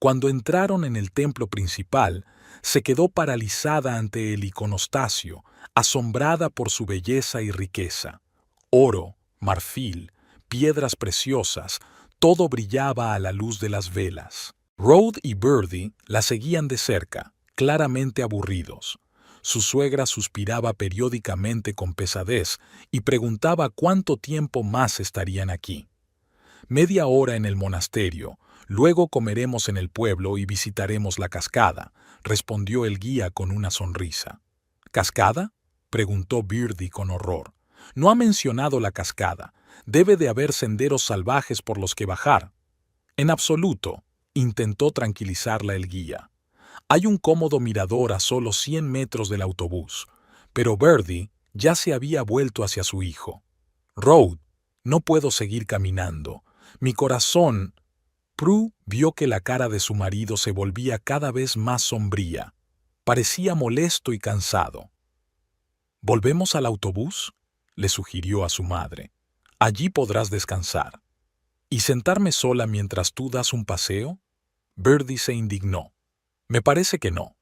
Cuando entraron en el templo principal, se quedó paralizada ante el iconostasio, asombrada por su belleza y riqueza. Oro, marfil, piedras preciosas, todo brillaba a la luz de las velas. Rode y Birdie la seguían de cerca, claramente aburridos. Su suegra suspiraba periódicamente con pesadez y preguntaba cuánto tiempo más estarían aquí. «Media hora en el monasterio, luego comeremos en el pueblo y visitaremos la cascada», respondió el guía con una sonrisa. «¿Cascada?», preguntó Birdie con horror. «No ha mencionado la cascada. Debe de haber senderos salvajes por los que bajar». «En absoluto», intentó tranquilizarla el guía. «Hay un cómodo mirador a solo 100 metros del autobús». Pero Birdie ya se había vuelto hacia su hijo. «Rode, no puedo seguir caminando. Mi corazón...» Prue vio que la cara de su marido se volvía cada vez más sombría. Parecía molesto y cansado. «¿Volvemos al autobús?», le sugirió a su madre. «Allí podrás descansar». «¿Y sentarme sola mientras tú das un paseo?». Birdie se indignó. «Me parece que no».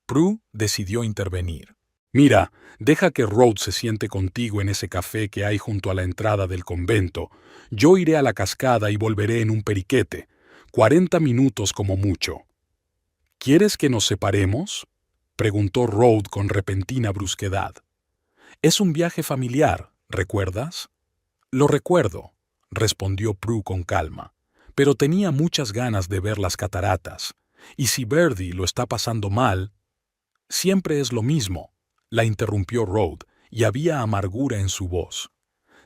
Prue decidió intervenir. «Mira, deja que Rode se siente contigo en ese café que hay junto a la entrada del convento. Yo iré a la cascada y volveré en un periquete. 40 minutos como mucho». «¿Quieres que nos separemos?», preguntó Rode con repentina brusquedad. «Es un viaje familiar, ¿recuerdas?». «Lo recuerdo», respondió Prue con calma, «pero tenía muchas ganas de ver las cataratas. Y si Birdie lo está pasando mal...». «Siempre es lo mismo», la interrumpió Rode, y había amargura en su voz.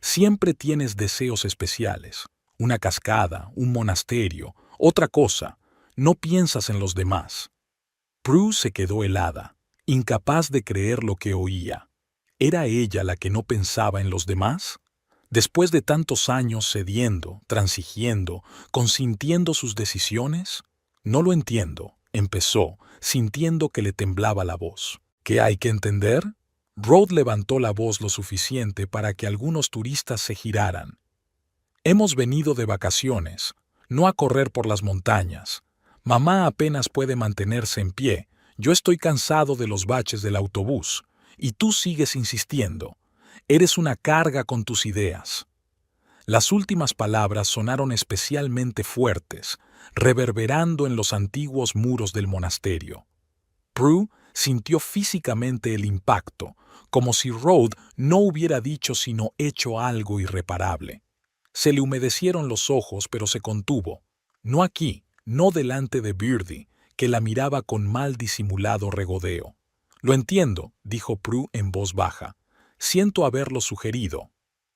«Siempre tienes deseos especiales. Una cascada, un monasterio, otra cosa. No piensas en los demás». Prue se quedó helada, incapaz de creer lo que oía. ¿Era ella la que no pensaba en los demás? Después de tantos años cediendo, transigiendo, consintiendo sus decisiones. «No lo entiendo», empezó, sintiendo que le temblaba la voz. «¿Qué hay que entender?». Rode levantó la voz lo suficiente para que algunos turistas se giraran. «Hemos venido de vacaciones, no a correr por las montañas. Mamá apenas puede mantenerse en pie. Yo estoy cansado de los baches del autobús. Y tú sigues insistiendo. Eres una carga con tus ideas». Las últimas palabras sonaron especialmente fuertes, reverberando en los antiguos muros del monasterio. Prue sintió físicamente el impacto, como si Rhodes no hubiera dicho sino hecho algo irreparable. Se le humedecieron los ojos, pero se contuvo. No aquí, no delante de Birdie, que la miraba con mal disimulado regodeo. «Lo entiendo», dijo Prue en voz baja. «Siento haberlo sugerido».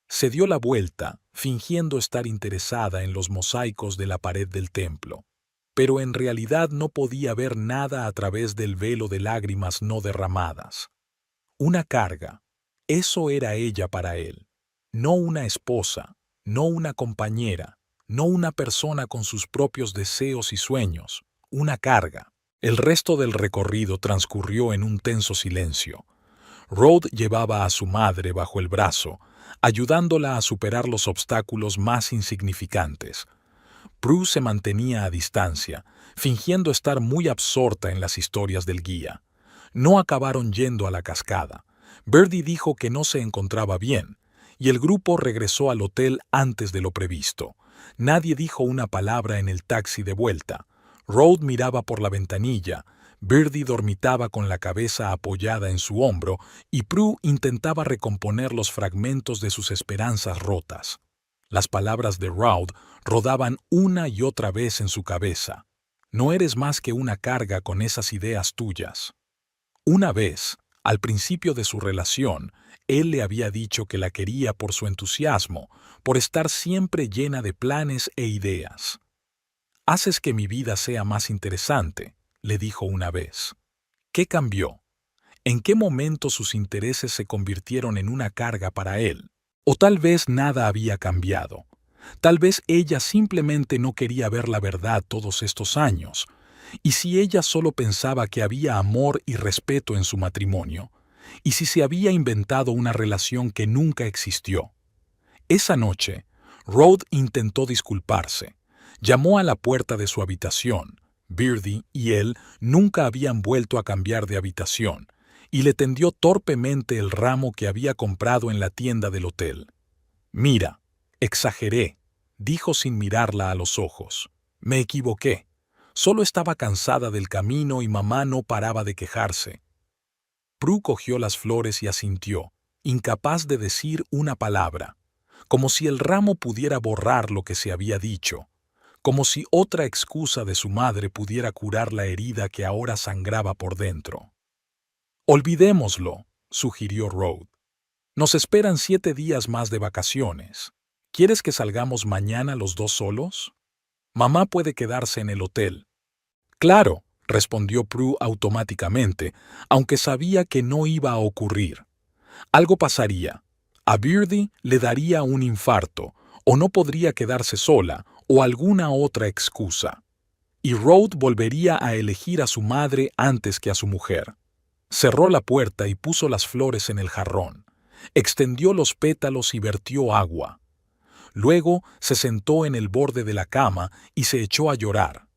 Se dio la vuelta, fingiendo estar interesada en los mosaicos de la pared del templo. Pero en realidad no podía ver nada a través del velo de lágrimas no derramadas. Una carga. Eso era ella para él. No una esposa, no una compañera, no una persona con sus propios deseos y sueños. Una carga. El resto del recorrido transcurrió en un tenso silencio. Rhodes llevaba a su madre bajo el brazo, ayudándola a superar los obstáculos más insignificantes. Prue se mantenía a distancia, fingiendo estar muy absorta en las historias del guía. No acabaron yendo a la cascada. Birdie dijo que no se encontraba bien, y el grupo regresó al hotel antes de lo previsto. Nadie dijo una palabra en el taxi de vuelta. Rhodes miraba por la ventanilla, Birdie dormitaba con la cabeza apoyada en su hombro y Prue intentaba recomponer los fragmentos de sus esperanzas rotas. Las palabras de Rhodes rodaban una y otra vez en su cabeza. No eres más que una carga con esas ideas tuyas. Una vez, al principio de su relación, él le había dicho que la quería por su entusiasmo, por estar siempre llena de planes e ideas. «Haces que mi vida sea más interesante», le dijo una vez. ¿Qué cambió? ¿En qué momento sus intereses se convirtieron en una carga para él? O tal vez nada había cambiado. Tal vez ella simplemente no quería ver la verdad todos estos años. ¿Y si ella solo pensaba que había amor y respeto en su matrimonio? ¿Y si se había inventado una relación que nunca existió? Esa noche, Rhodes intentó disculparse. Llamó a la puerta de su habitación. Birdie y él nunca habían vuelto a cambiar de habitación, y le tendió torpemente el ramo que había comprado en la tienda del hotel. «Mira, exageré», dijo sin mirarla a los ojos. «Me equivoqué. Solo estaba cansada del camino y mamá no paraba de quejarse». Prue cogió las flores y asintió, incapaz de decir una palabra, como si el ramo pudiera borrar lo que se había dicho, como si otra excusa de su madre pudiera curar la herida que ahora sangraba por dentro. «Olvidémoslo», sugirió Rhodes. «Nos esperan 7 días más de vacaciones. ¿Quieres que salgamos mañana los dos solos? Mamá puede quedarse en el hotel». «Claro», respondió Prue automáticamente, aunque sabía que no iba a ocurrir. Algo pasaría. A Birdie le daría un infarto, o no podría quedarse sola, o alguna otra excusa. Y Rhodes volvería a elegir a su madre antes que a su mujer. Cerró la puerta y puso las flores en el jarrón. Extendió los pétalos y vertió agua. Luego se sentó en el borde de la cama y se echó a llorar.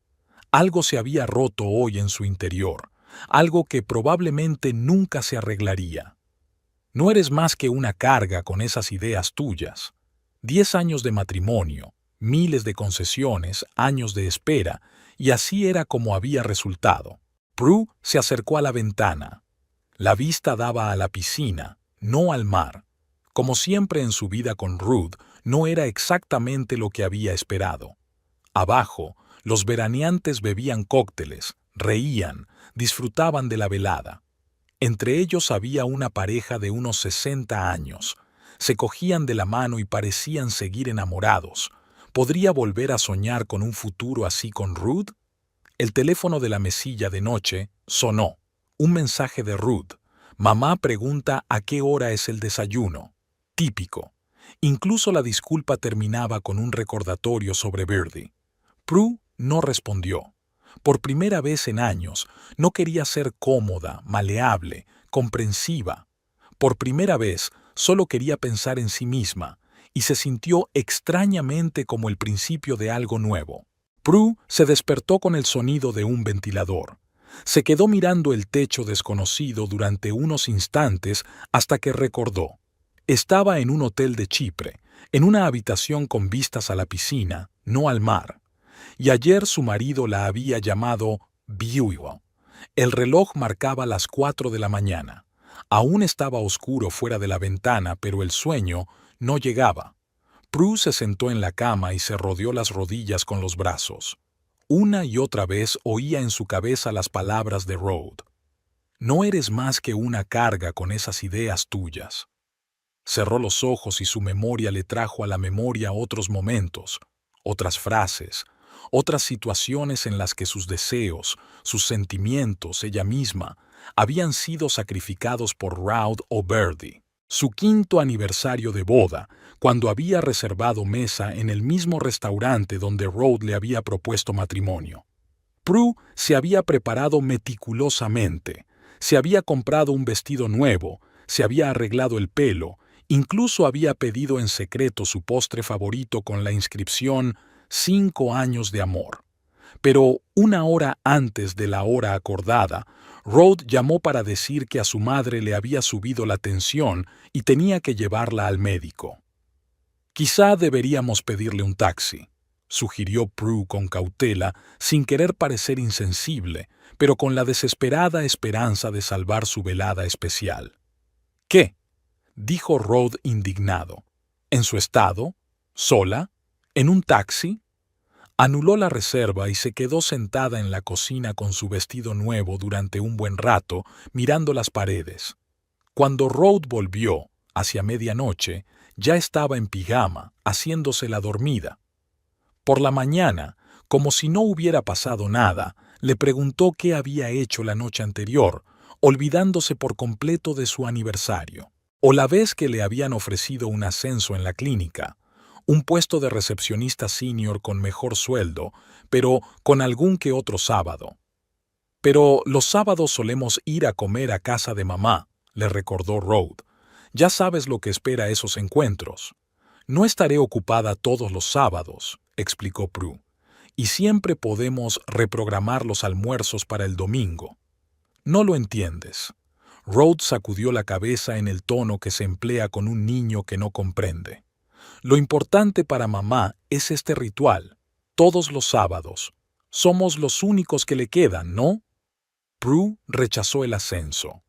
Algo se había roto hoy en su interior, algo que probablemente nunca se arreglaría. «No eres más que una carga con esas ideas tuyas. 10 años de matrimonio, miles de concesiones, años de espera, y así era como había resultado». Prue se acercó a la ventana. La vista daba a la piscina, no al mar. Como siempre en su vida con Ruth, no era exactamente lo que había esperado. Abajo, los veraneantes bebían cócteles, reían, disfrutaban de la velada. Entre ellos había una pareja de unos 60 años. Se cogían de la mano y parecían seguir enamorados. ¿Podría volver a soñar con un futuro así con Ruth? El teléfono de la mesilla de noche sonó. Un mensaje de Ruth. Mamá pregunta a qué hora es el desayuno. Típico. Incluso la disculpa terminaba con un recordatorio sobre Birdie. Prue no respondió. Por primera vez en años, no quería ser cómoda, maleable, comprensiva. Por primera vez, solo quería pensar en sí misma, y se sintió extrañamente como el principio de algo nuevo. Prue se despertó con el sonido de un ventilador. Se quedó mirando el techo desconocido durante unos instantes hasta que recordó. Estaba en un hotel de Chipre, en una habitación con vistas a la piscina, no al mar. Y ayer su marido la había llamado Beautiful. El reloj marcaba las 4 de la mañana. Aún estaba oscuro fuera de la ventana, pero el sueño no llegaba. Prue se sentó en la cama y se rodeó las rodillas con los brazos. Una y otra vez oía en su cabeza las palabras de Rod. No eres más que una carga con esas ideas tuyas. Cerró los ojos y su memoria le trajo a la memoria otros momentos, otras frases, otras situaciones en las que sus deseos, sus sentimientos, ella misma, habían sido sacrificados por Rod o Birdie. Su 5º aniversario de boda, cuando había reservado mesa en el mismo restaurante donde Rod le había propuesto matrimonio. Prue se había preparado meticulosamente, se había comprado un vestido nuevo, se había arreglado el pelo, incluso había pedido en secreto su postre favorito con la inscripción 5 años de amor. Pero 1 hora antes de la hora acordada, Rod llamó para decir que a su madre le había subido la tensión y tenía que llevarla al médico. Quizá deberíamos pedirle un taxi, sugirió Prue con cautela, sin querer parecer insensible, pero con la desesperada esperanza de salvar su velada especial. ¿Qué?, dijo Rod indignado. ¿En su estado? ¿Sola? ¿En un taxi? Anuló la reserva y se quedó sentada en la cocina con su vestido nuevo durante un buen rato, mirando las paredes. Cuando Rod volvió, hacia medianoche, ya estaba en pijama, haciéndose la dormida. Por la mañana, como si no hubiera pasado nada, le preguntó qué había hecho la noche anterior, olvidándose por completo de su aniversario, o la vez que le habían ofrecido un ascenso en la clínica, un puesto de recepcionista senior con mejor sueldo, pero con algún que otro sábado. Pero los sábados solemos ir a comer a casa de mamá, le recordó Rod. Ya sabes lo que espera esos encuentros. No estaré ocupada todos los sábados, explicó Prue, y siempre podemos reprogramar los almuerzos para el domingo. No lo entiendes. Rod sacudió la cabeza en el tono que se emplea con un niño que no comprende. Lo importante para mamá es este ritual, todos los sábados. Somos los únicos que le quedan, ¿no? Prue rechazó el ascenso.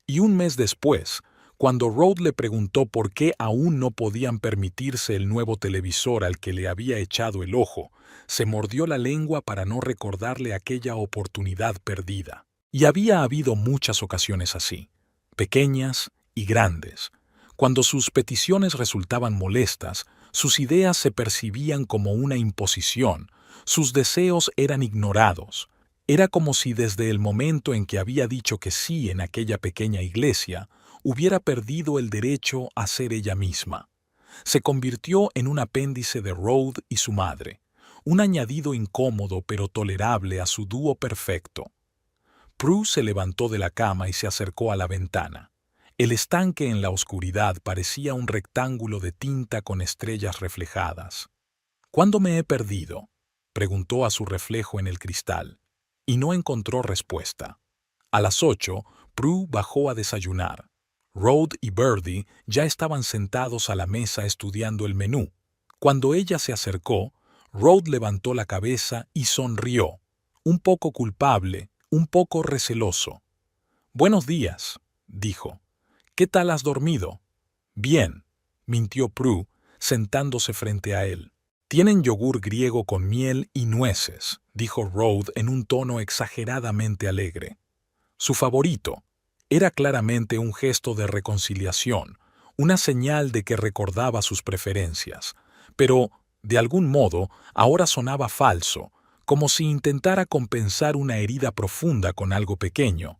Y un mes después, cuando Rod le preguntó por qué aún no podían permitirse el nuevo televisor al que le había echado el ojo, se mordió la lengua para no recordarle aquella oportunidad perdida. Y había habido muchas ocasiones así, pequeñas y grandes. Cuando sus peticiones resultaban molestas, sus ideas se percibían como una imposición, sus deseos eran ignorados. Era como si desde el momento en que había dicho que sí en aquella pequeña iglesia, hubiera perdido el derecho a ser ella misma. Se convirtió en un apéndice de Rod y su madre, un añadido incómodo pero tolerable a su dúo perfecto. Prue se levantó de la cama y se acercó a la ventana. El estanque en la oscuridad parecía un rectángulo de tinta con estrellas reflejadas. ¿Cuándo me he perdido?, preguntó a su reflejo en el cristal, y no encontró respuesta. A las 8, Prue bajó a desayunar. Rod y Birdie ya estaban sentados a la mesa estudiando el menú. Cuando ella se acercó, Rod levantó la cabeza y sonrió, un poco culpable, un poco receloso. «Buenos días», dijo. «¿Qué tal has dormido?» «Bien», mintió Prue, sentándose frente a él. «Tienen yogur griego con miel y nueces», dijo Rod en un tono exageradamente alegre. Su favorito. Era claramente un gesto de reconciliación, una señal de que recordaba sus preferencias. Pero, de algún modo, ahora sonaba falso, como si intentara compensar una herida profunda con algo pequeño.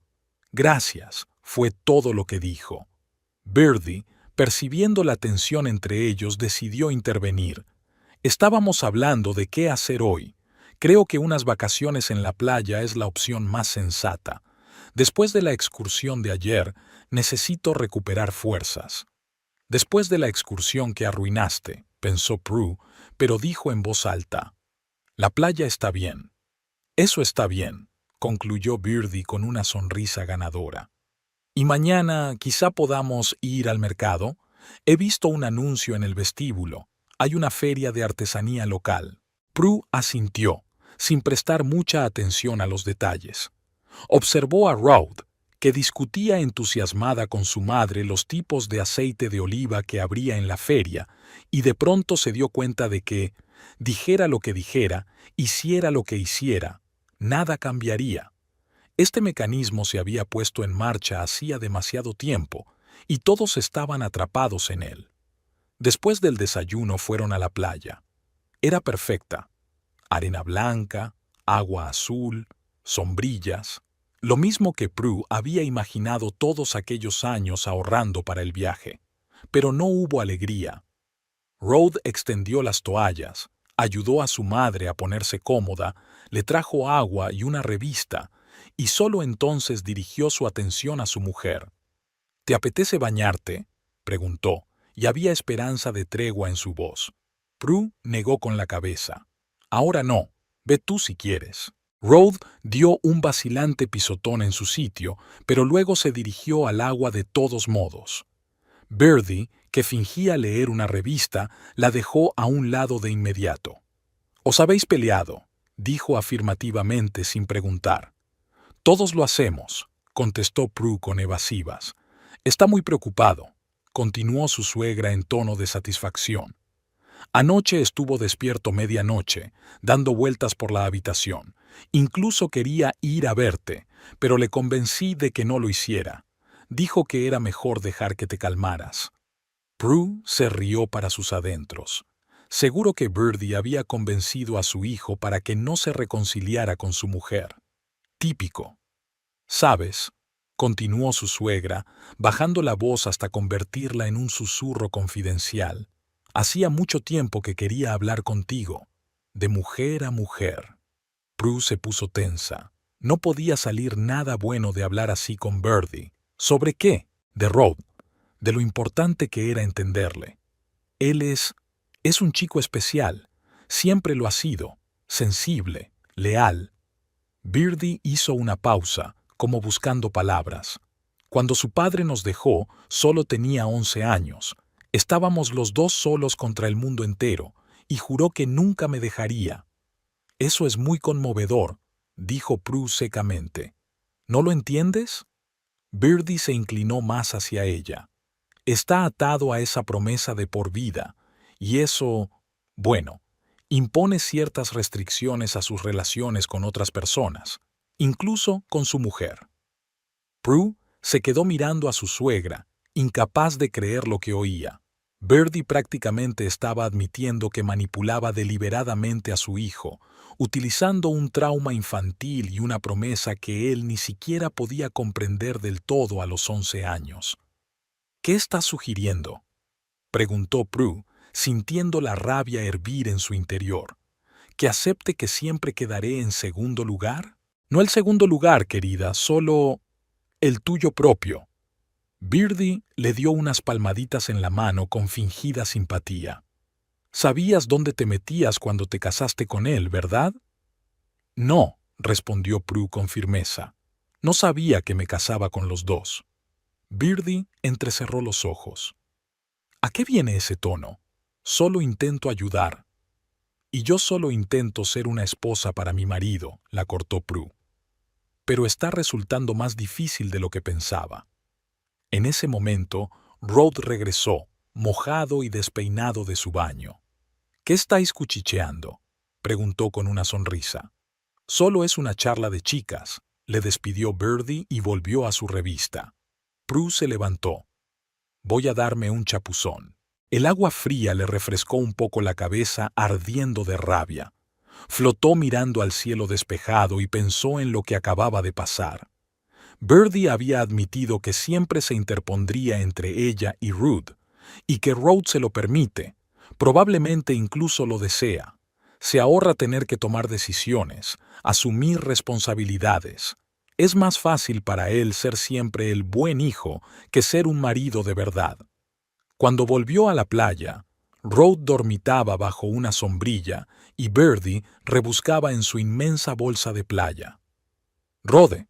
«Gracias», fue todo lo que dijo. Birdie, percibiendo la tensión entre ellos, decidió intervenir. «Estábamos hablando de qué hacer hoy. Creo que unas vacaciones en la playa es la opción más sensata. Después de la excursión de ayer, necesito recuperar fuerzas». «Después de la excursión que arruinaste», pensó Prue, pero dijo en voz alta. «La playa está bien». «Eso está bien», concluyó Birdie con una sonrisa ganadora. «Y mañana quizá podamos ir al mercado. He visto un anuncio en el vestíbulo. Hay una feria de artesanía local. Prue asintió, sin prestar mucha atención a los detalles. Observó a Rod, que discutía entusiasmada con su madre los tipos de aceite de oliva que habría en la feria, y de pronto se dio cuenta de que, dijera lo que dijera, hiciera lo que hiciera, nada cambiaría. Este mecanismo se había puesto en marcha hacía demasiado tiempo, y todos estaban atrapados en él. Después del desayuno fueron a la playa. Era perfecta. Arena blanca, agua azul, sombrillas, lo mismo que Prue había imaginado todos aquellos años ahorrando para el viaje. Pero no hubo alegría. Rod extendió las toallas, ayudó a su madre a ponerse cómoda, le trajo agua y una revista, y solo entonces dirigió su atención a su mujer. ¿Te apetece bañarte?, preguntó, y había esperanza de tregua en su voz. Prue negó con la cabeza. Ahora no, ve tú si quieres. Rod dio un vacilante pisotón en su sitio, pero luego se dirigió al agua de todos modos. Birdie, que fingía leer una revista, la dejó a un lado de inmediato. «¿Os habéis peleado?», dijo afirmativamente sin preguntar. «Todos lo hacemos», contestó Prue con evasivas. «Está muy preocupado», continuó su suegra en tono de satisfacción. «Anoche estuvo despierto medianoche, dando vueltas por la habitación. Incluso quería ir a verte, pero le convencí de que no lo hiciera. Dijo que era mejor dejar que te calmaras». Prue se rió para sus adentros. Seguro que Birdie había convencido a su hijo para que no se reconciliara con su mujer. Típico. «¿Sabes?», continuó su suegra, bajando la voz hasta convertirla en un susurro confidencial. «Hacía mucho tiempo que quería hablar contigo, de mujer a mujer». Prue se puso tensa. No podía salir nada bueno de hablar así con Birdie. ¿Sobre qué? De Rod. De lo importante que era entenderle. Él es un chico especial. Siempre lo ha sido. Sensible, leal. Birdie hizo una pausa, como buscando palabras. Cuando su padre nos dejó, solo tenía 11 años. Estábamos los dos solos contra el mundo entero, y juró que nunca me dejaría. «Eso es muy conmovedor», dijo Prue secamente. «¿No lo entiendes?» Birdie se inclinó más hacia ella. «Está atado a esa promesa de por vida, y eso, bueno, impone ciertas restricciones a sus relaciones con otras personas, incluso con su mujer». Prue se quedó mirando a su suegra, incapaz de creer lo que oía. Birdie prácticamente estaba admitiendo que manipulaba deliberadamente a su hijo, utilizando un trauma infantil y una promesa que él ni siquiera podía comprender del todo a los 11 años. «¿Qué estás sugiriendo?», preguntó Prue, sintiendo la rabia hervir en su interior. «¿Que acepte que siempre quedaré en segundo lugar?» «No el segundo lugar, querida, solo el tuyo propio». Birdie le dio unas palmaditas en la mano con fingida simpatía. «Sabías dónde te metías cuando te casaste con él, ¿verdad?» «No», respondió Prue con firmeza. «No sabía que me casaba con los dos». Birdie entrecerró los ojos. «¿A qué viene ese tono? Solo intento ayudar». «Y yo solo intento ser una esposa para mi marido», la cortó Prue. «Pero está resultando más difícil de lo que pensaba». En ese momento, Rod regresó, mojado y despeinado de su baño. «¿Qué estáis cuchicheando?», preguntó con una sonrisa. «Solo es una charla de chicas», le despidió Birdie y volvió a su revista. Prue se levantó. «Voy a darme un chapuzón». El agua fría le refrescó un poco la cabeza, ardiendo de rabia. Flotó mirando al cielo despejado y pensó en lo que acababa de pasar. Birdie había admitido que siempre se interpondría entre ella y Ruth, y que Rod se lo permite, probablemente incluso lo desea. Se ahorra tener que tomar decisiones, asumir responsabilidades. Es más fácil para él ser siempre el buen hijo que ser un marido de verdad. Cuando volvió a la playa, Rod dormitaba bajo una sombrilla y Birdie rebuscaba en su inmensa bolsa de playa. «Rode,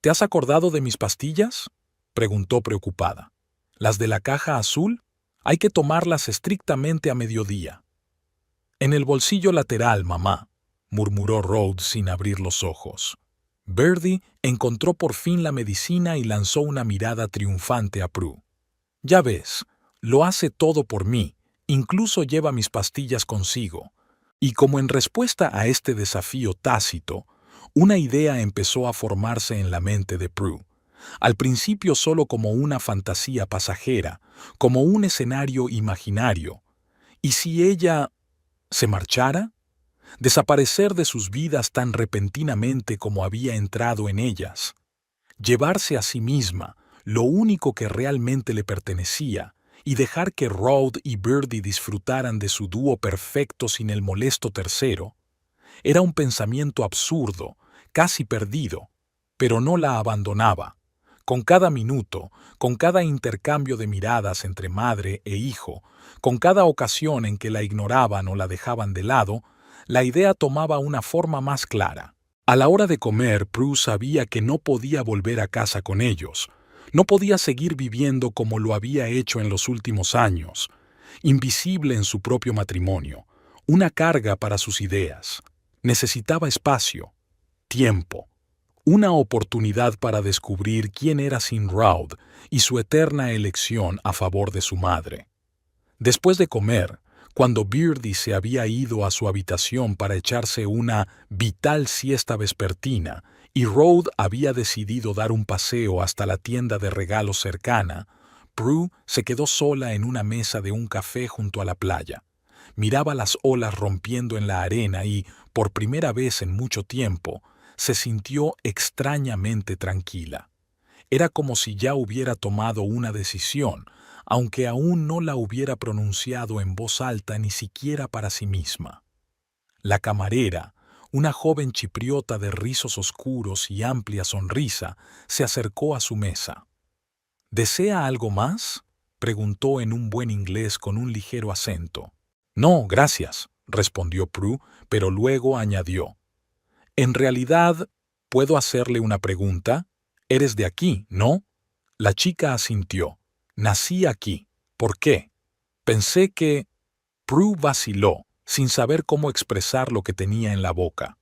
¿te has acordado de mis pastillas?», preguntó preocupada. «¿Las de la caja azul? Hay que tomarlas estrictamente a mediodía. En el bolsillo lateral, mamá, murmuró Rhodes sin abrir los ojos. Birdie encontró por fin la medicina y lanzó una mirada triunfante a Prue. Ya ves, lo hace todo por mí, incluso lleva mis pastillas consigo. Y como en respuesta a este desafío tácito, una idea empezó a formarse en la mente de Prue. Al principio solo como una fantasía pasajera, como un escenario imaginario. ¿Y si ella se marchara? Desaparecer de sus vidas tan repentinamente como había entrado en ellas. Llevarse a sí misma lo único que realmente le pertenecía y dejar que Rhodes y Birdie disfrutaran de su dúo perfecto sin el molesto tercero. Era un pensamiento absurdo, casi perdido, pero no la abandonaba. Con cada minuto, con cada intercambio de miradas entre madre e hijo, con cada ocasión en que la ignoraban o la dejaban de lado, la idea tomaba una forma más clara. A la hora de comer, Prue sabía que no podía volver a casa con ellos. No podía seguir viviendo como lo había hecho en los últimos años, invisible en su propio matrimonio, una carga para sus ideas. Necesitaba espacio, tiempo, una oportunidad para descubrir quién era sin Rhodes y su eterna elección a favor de su madre. Después de comer, cuando Birdie se había ido a su habitación para echarse una vital siesta vespertina y Rhodes había decidido dar un paseo hasta la tienda de regalos cercana, Prue se quedó sola en una mesa de un café junto a la playa. Miraba las olas rompiendo en la arena y, por primera vez en mucho tiempo, se sintió extrañamente tranquila. Era como si ya hubiera tomado una decisión, aunque aún no la hubiera pronunciado en voz alta ni siquiera para sí misma. La camarera, una joven chipriota de rizos oscuros y amplia sonrisa, se acercó a su mesa. ¿Desea algo más?, preguntó en un buen inglés con un ligero acento. No, gracias, respondió Prue, pero luego añadió. En realidad, ¿puedo hacerle una pregunta? Eres de aquí, ¿no? La chica asintió. Nací aquí. ¿Por qué? Pensé que... Prue vaciló, sin saber cómo expresar lo que tenía en la boca.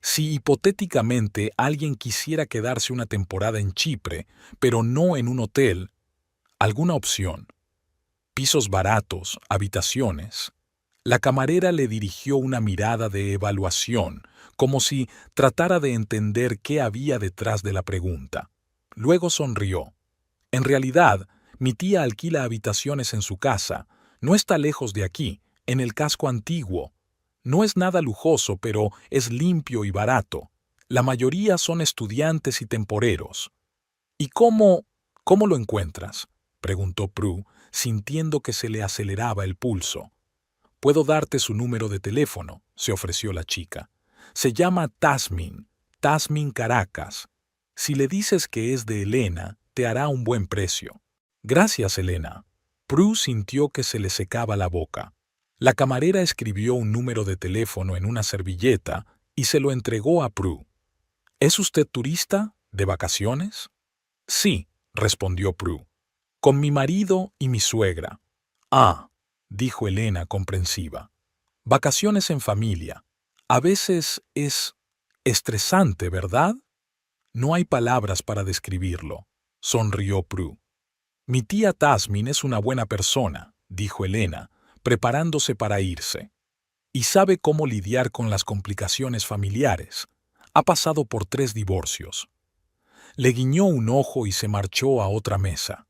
Si hipotéticamente alguien quisiera quedarse una temporada en Chipre, pero no en un hotel, ¿alguna opción? Pisos baratos, habitaciones. La camarera le dirigió una mirada de evaluación, como si tratara de entender qué había detrás de la pregunta. Luego sonrió. En realidad, mi tía alquila habitaciones en su casa. No está lejos de aquí, en el casco antiguo. No es nada lujoso, pero es limpio y barato. La mayoría son estudiantes y temporeros. ¿Y cómo lo encuentras?, preguntó Prue, sintiendo que se le aceleraba el pulso. Puedo darte su número de teléfono, se ofreció la chica. Se llama Tasmin Caracas. Si le dices que es de Elena, te hará un buen precio. Gracias, Elena. Prue sintió que se le secaba la boca. La camarera escribió un número de teléfono en una servilleta y se lo entregó a Prue. ¿Es usted turista? ¿De vacaciones? Sí, respondió Prue. Con mi marido y mi suegra. Ah, dijo Elena comprensiva. Vacaciones en familia. A veces es estresante, ¿verdad? No hay palabras para describirlo, sonrió Prue. Mi tía Tasmin es una buena persona, dijo Elena, preparándose para irse. Y sabe cómo lidiar con las complicaciones familiares. Ha pasado por 3 divorcios. Le guiñó un ojo y se marchó a otra mesa.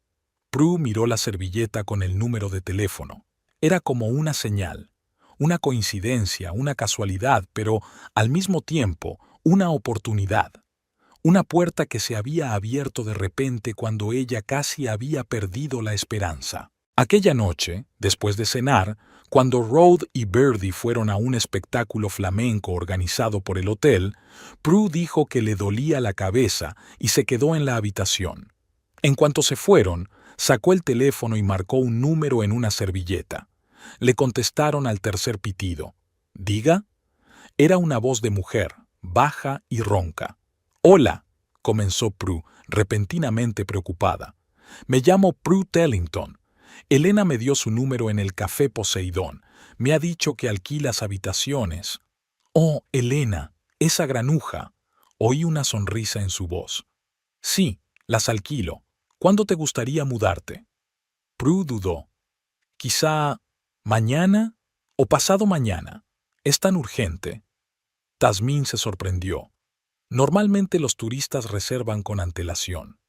Prue miró la servilleta con el número de teléfono. Era como una señal, una coincidencia, una casualidad, pero al mismo tiempo una oportunidad. Una puerta que se había abierto de repente cuando ella casi había perdido la esperanza. Aquella noche, después de cenar, cuando Rhodes y Birdie fueron a un espectáculo flamenco organizado por el hotel, Prue dijo que le dolía la cabeza y se quedó en la habitación. En cuanto se fueron, sacó el teléfono y marcó un número en una servilleta. Le contestaron al tercer pitido. ¿Diga? Era una voz de mujer, baja y ronca. «Hola», comenzó Prue, repentinamente preocupada. «Me llamo Prue Tellington. Elena me dio su número en el Café Poseidón. Me ha dicho que alquilas habitaciones. Oh, Elena, esa granuja. Oí una sonrisa en su voz. Sí, las alquilo. ¿Cuándo te gustaría mudarte? Prue dudó. Quizá mañana o pasado mañana. ¿Es tan urgente? Tasmin se sorprendió. Normalmente los turistas reservan con antelación.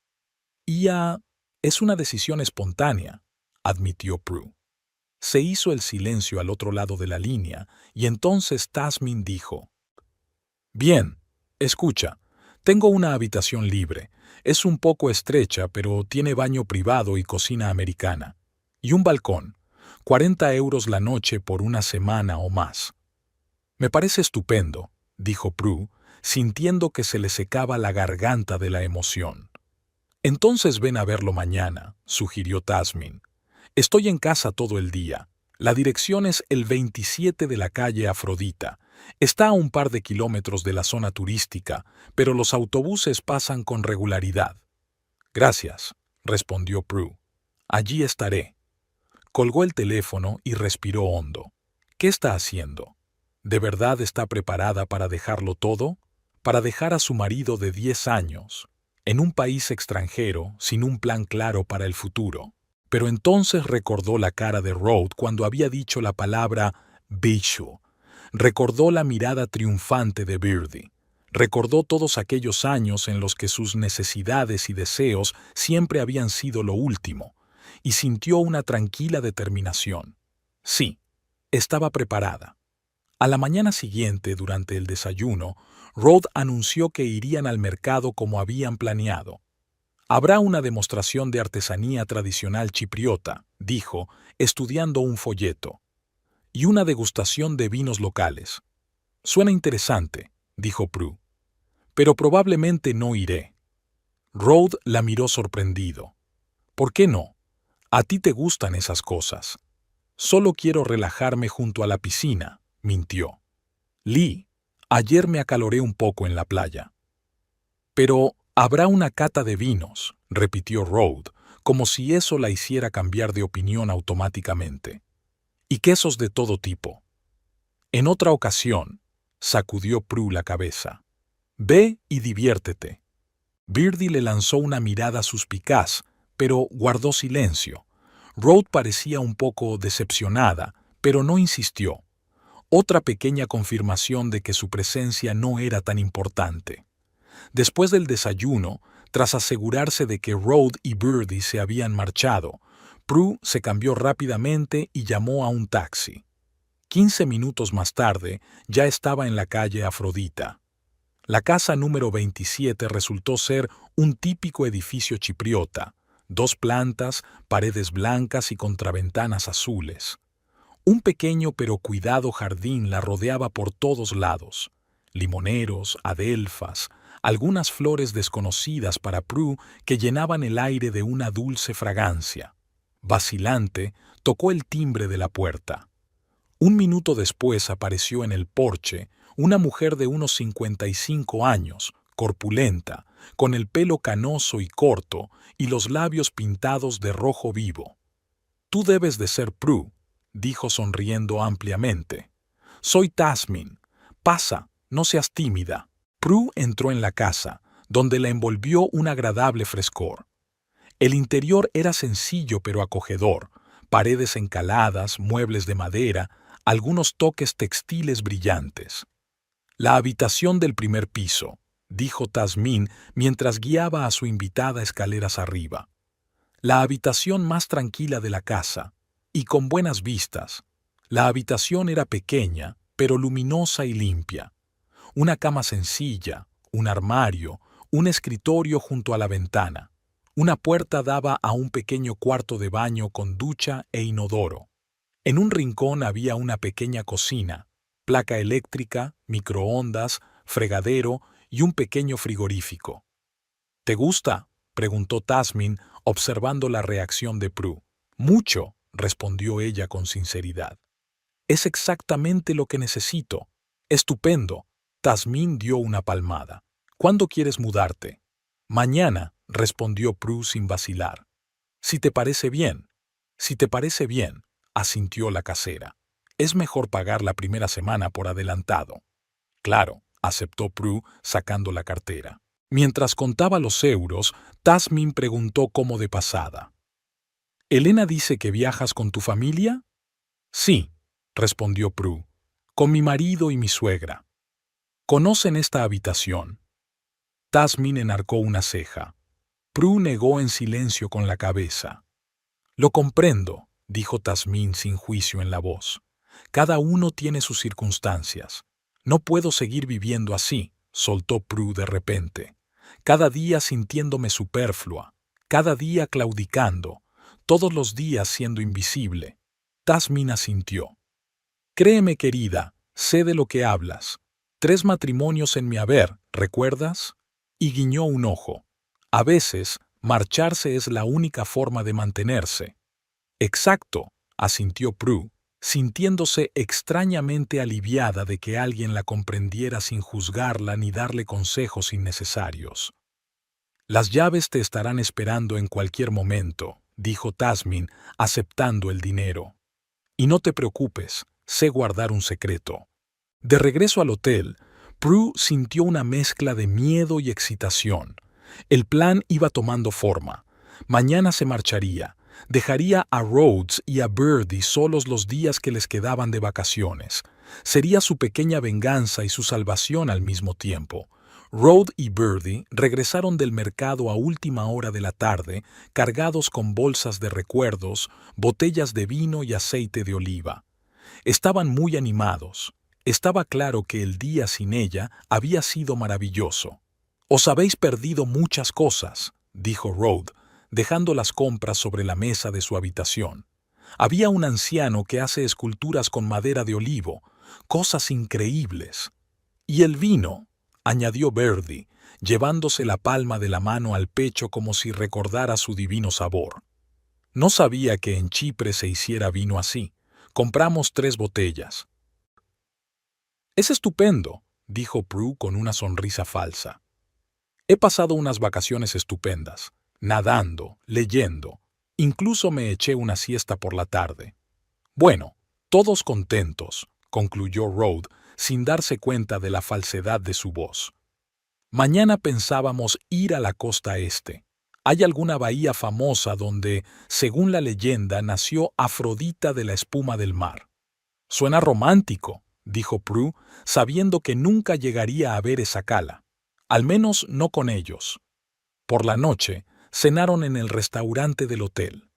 Es una decisión espontánea, admitió Prue. Se hizo el silencio al otro lado de la línea y entonces Tasmin dijo: Bien, escucha, tengo una habitación libre. Es un poco estrecha, pero tiene baño privado y cocina americana. Y un balcón. 40 euros la noche por una semana o más. Me parece estupendo, dijo Prue, sintiendo que se le secaba la garganta de la emoción. Entonces ven a verlo mañana, sugirió Tasmin. Estoy en casa todo el día. La dirección es el 27 de la calle Afrodita. Está a un par de kilómetros de la zona turística, pero los autobuses pasan con regularidad. Gracias, respondió Prue. Allí estaré. Colgó el teléfono y respiró hondo. ¿Qué está haciendo? ¿De verdad está preparada para dejarlo todo? ¿Para dejar a su marido de 10 años, en un país extranjero, sin un plan claro para el futuro? Pero entonces recordó la cara de Rode cuando había dicho la palabra Bijou. Recordó la mirada triunfante de Birdie. Recordó todos aquellos años en los que sus necesidades y deseos siempre habían sido lo último, y sintió una tranquila determinación. Sí, estaba preparada. A la mañana siguiente, durante el desayuno, Rode anunció que irían al mercado como habían planeado. Habrá una demostración de artesanía tradicional chipriota, dijo, estudiando un folleto, y una degustación de vinos locales. Suena interesante, dijo Prue, pero probablemente no iré. Rode la miró sorprendido. ¿Por qué no? A ti te gustan esas cosas. Solo quiero relajarme junto a la piscina, mintió. Lee, ayer me acaloré un poco en la playa. Pero habrá una cata de vinos, repitió Rode, como si eso la hiciera cambiar de opinión automáticamente. Y quesos de todo tipo. En otra ocasión, sacudió Prue la cabeza. Ve y diviértete. Birdie le lanzó una mirada suspicaz, pero guardó silencio. Rode parecía un poco decepcionada, pero no insistió. Otra pequeña confirmación de que su presencia no era tan importante. Después del desayuno, tras asegurarse de que Rode y Birdie se habían marchado, Prue se cambió rápidamente y llamó a un taxi. 15 minutos más tarde, ya estaba en la calle Afrodita. La casa número 27 resultó ser un típico edificio chipriota, 2 plantas, paredes blancas y contraventanas azules. Un pequeño pero cuidado jardín la rodeaba por todos lados. Limoneros, adelfas, algunas flores desconocidas para Prue que llenaban el aire de una dulce fragancia. Vacilante, tocó el timbre de la puerta. Un minuto después apareció en el porche una mujer de unos 55 años, corpulenta, con el pelo canoso y corto y los labios pintados de rojo vivo. «Tú debes de ser Prue», dijo sonriendo ampliamente. «Soy Tasmin. Pasa, no seas tímida». Prue entró en la casa, donde la envolvió un agradable frescor. El interior era sencillo pero acogedor, paredes encaladas, muebles de madera, algunos toques textiles brillantes. «La habitación del primer piso», dijo Tasmin mientras guiaba a su invitada escaleras arriba. La habitación más tranquila de la casa, y con buenas vistas. La habitación era pequeña, pero luminosa y limpia. Una cama sencilla, un armario, un escritorio junto a la ventana. Una puerta daba a un pequeño cuarto de baño con ducha e inodoro. En un rincón había una pequeña cocina, placa eléctrica, microondas, fregadero y un pequeño frigorífico. «¿Te gusta?», preguntó Tasmin, observando la reacción de Prue. «Mucho», respondió ella con sinceridad. «Es exactamente lo que necesito. Estupendo». Tasmin dio una palmada. «¿Cuándo quieres mudarte?» «Mañana», respondió Prue sin vacilar. «Si te parece bien». Si te parece bien, asintió la casera. Es mejor pagar la primera semana por adelantado. Claro, aceptó Prue sacando la cartera. Mientras contaba los euros, Tasmin preguntó como de pasada. ¿Elena dice que viajas con tu familia? Sí, respondió Prue, con mi marido y mi suegra. ¿Conocen esta habitación? Tasmin enarcó una ceja. Prue negó en silencio con la cabeza. Lo comprendo, dijo Tasmin sin juicio en la voz. Cada uno tiene sus circunstancias. No puedo seguir viviendo así, soltó Prue de repente. Cada día sintiéndome superflua, cada día claudicando, todos los días siendo invisible. Tasmin asintió. Créeme, querida, sé de lo que hablas. 3 matrimonios en mi haber, ¿recuerdas? Y guiñó un ojo. A veces, marcharse es la única forma de mantenerse. Exacto, asintió Prue, sintiéndose extrañamente aliviada de que alguien la comprendiera sin juzgarla ni darle consejos innecesarios. Las llaves te estarán esperando en cualquier momento, dijo Tasmin, aceptando el dinero. Y no te preocupes, sé guardar un secreto. De regreso al hotel, Prue sintió una mezcla de miedo y excitación. El plan iba tomando forma. Mañana se marcharía. Dejaría a Rhodes y a Birdie solos los días que les quedaban de vacaciones. Sería su pequeña venganza y su salvación al mismo tiempo. Rhodes y Birdie regresaron del mercado a última hora de la tarde, cargados con bolsas de recuerdos, botellas de vino y aceite de oliva. Estaban muy animados. Estaba claro que el día sin ella había sido maravilloso. «Os habéis perdido muchas cosas», dijo Rhodes, dejando las compras sobre la mesa de su habitación. Había un anciano que hace esculturas con madera de olivo, cosas increíbles. «Y el vino», añadió Birdie, llevándose la palma de la mano al pecho como si recordara su divino sabor. «No sabía que en Chipre se hiciera vino así. Compramos 3 botellas». «Es estupendo», dijo Prue con una sonrisa falsa. «He pasado unas vacaciones estupendas, nadando, leyendo, incluso me eché una siesta por la tarde». «Bueno, todos contentos», concluyó Rhodes, sin darse cuenta de la falsedad de su voz. «Mañana pensábamos ir a la costa este. Hay alguna bahía famosa donde, según la leyenda, nació Afrodita de la espuma del mar». «Suena romántico», dijo Prue, sabiendo que nunca llegaría a ver esa cala. Al menos no con ellos. Por la noche, cenaron en el restaurante del hotel.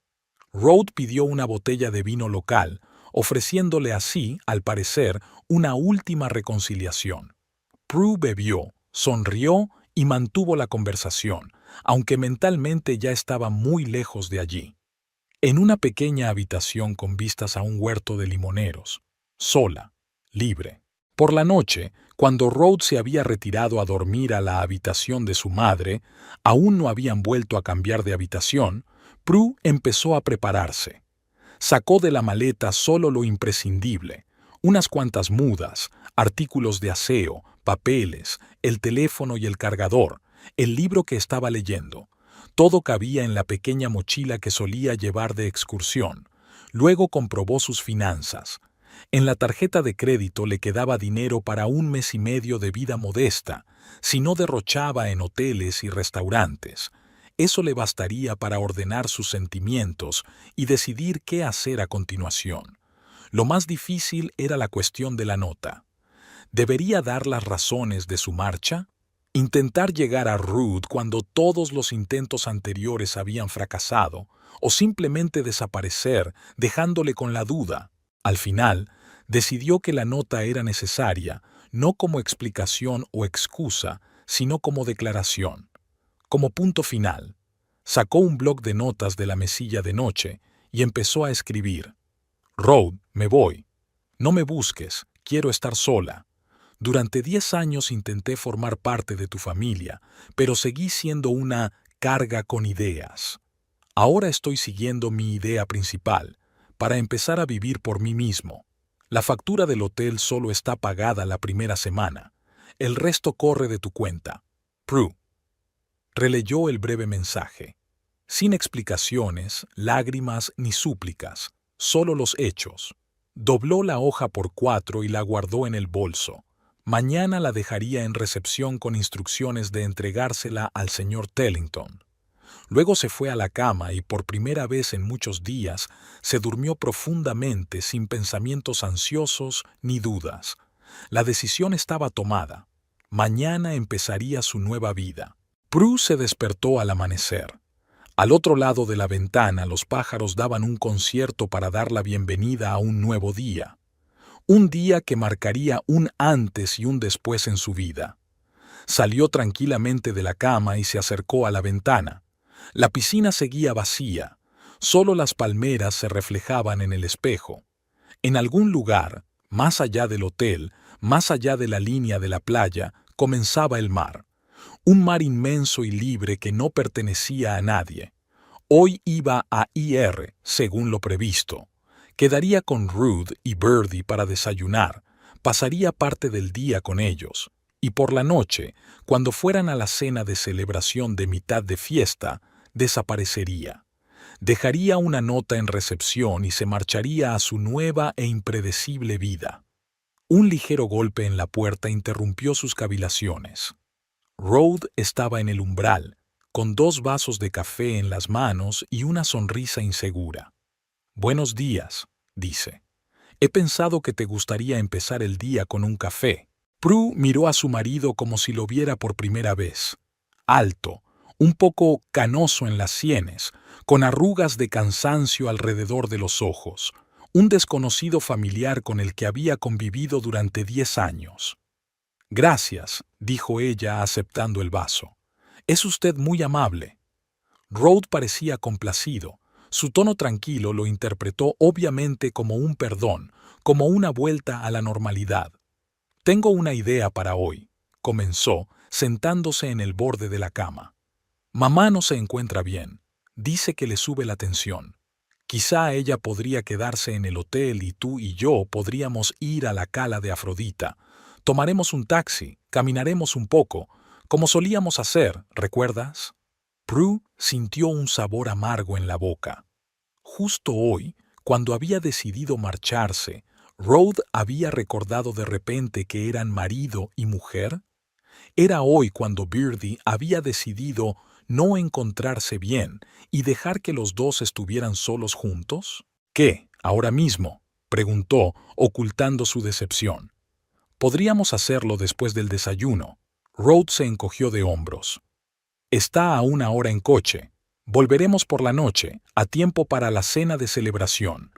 Rhodes pidió una botella de vino local, ofreciéndole así, al parecer, una última reconciliación. Prue bebió, sonrió y mantuvo la conversación, aunque mentalmente ya estaba muy lejos de allí. En una pequeña habitación con vistas a un huerto de limoneros, sola, libre. Por la noche, cuando Rhodes se había retirado a dormir a la habitación de su madre, aún no habían vuelto a cambiar de habitación, Prue empezó a prepararse. Sacó de la maleta solo lo imprescindible, unas cuantas mudas, artículos de aseo, papeles, el teléfono y el cargador, el libro que estaba leyendo. Todo cabía en la pequeña mochila que solía llevar de excursión. Luego comprobó sus finanzas. En la tarjeta de crédito le quedaba dinero para 1 mes y medio de vida modesta, si no derrochaba en hoteles y restaurantes. Eso le bastaría para ordenar sus sentimientos y decidir qué hacer a continuación. Lo más difícil era la cuestión de la nota. ¿Debería dar las razones de su marcha? ¿Intentar llegar a Ruth cuando todos los intentos anteriores habían fracasado? ¿O simplemente desaparecer, dejándole con la duda? Al final, decidió que la nota era necesaria, no como explicación o excusa, sino como declaración. Como punto final, sacó un bloc de notas de la mesilla de noche y empezó a escribir. «Rhodes, me voy. No me busques, quiero estar sola. Durante 10 años intenté formar parte de tu familia, pero seguí siendo una carga con ideas. Ahora estoy siguiendo mi idea principal, para empezar a vivir por mí mismo. La factura del hotel solo está pagada la primera semana. El resto corre de tu cuenta. Prue». Releyó el breve mensaje. sin explicaciones, lágrimas ni súplicas, solo los hechos. Dobló la hoja por 4 y la guardó en el bolso. Mañana la dejaría en recepción con instrucciones de entregársela al señor Tellington. Luego se fue a la cama y por primera vez en muchos días se durmió profundamente sin pensamientos ansiosos ni dudas. La decisión estaba tomada. Mañana empezaría su nueva vida. Prue se despertó al amanecer. Al otro lado de la ventana los pájaros daban un concierto para dar la bienvenida a un nuevo día. Un día que marcaría un antes y un después en su vida. Salió tranquilamente de la cama y se acercó a la ventana. La piscina seguía vacía. Solo las palmeras se reflejaban en el espejo. En algún lugar, más allá del hotel, más allá de la línea de la playa, comenzaba el mar. Un mar inmenso y libre que no pertenecía a nadie. Hoy iba a Ir, según lo previsto. Quedaría con Ruth y Birdie para desayunar. Pasaría parte del día con ellos. Y por la noche, cuando fueran a la cena de celebración de mitad de fiesta, desaparecería. Dejaría una nota en recepción y se marcharía a su nueva e impredecible vida. Un ligero golpe en la puerta interrumpió sus cavilaciones. Rode estaba en el umbral, con 2 vasos de café en las manos y una sonrisa insegura. «Buenos días», dice. «He pensado que te gustaría empezar el día con un café». Prue miró a su marido como si lo viera por primera vez. Alto, un poco canoso en las sienes, con arrugas de cansancio alrededor de los ojos, un desconocido familiar con el que había convivido durante 10 años. «Gracias», dijo ella aceptando el vaso. «Es usted muy amable». Rode parecía complacido. Su tono tranquilo lo interpretó obviamente como un perdón, como una vuelta a la normalidad. «Tengo una idea para hoy», comenzó, sentándose en el borde de la cama. «Mamá no se encuentra bien. Dice que le sube la tensión. Quizá ella podría quedarse en el hotel y tú y yo podríamos ir a la cala de Afrodita. Tomaremos un taxi, caminaremos un poco, como solíamos hacer, ¿recuerdas?» Prue sintió un sabor amargo en la boca. Justo hoy, cuando había decidido marcharse, Rode había recordado de repente que eran marido y mujer. Era hoy cuando Birdie había decidido no encontrarse bien y dejar que los dos estuvieran solos juntos. «¿Qué, ahora mismo?», preguntó, ocultando su decepción. «Podríamos hacerlo después del desayuno». Rode se encogió de hombros. «Está a 1 hora en coche. Volveremos por la noche, a tiempo para la cena de celebración».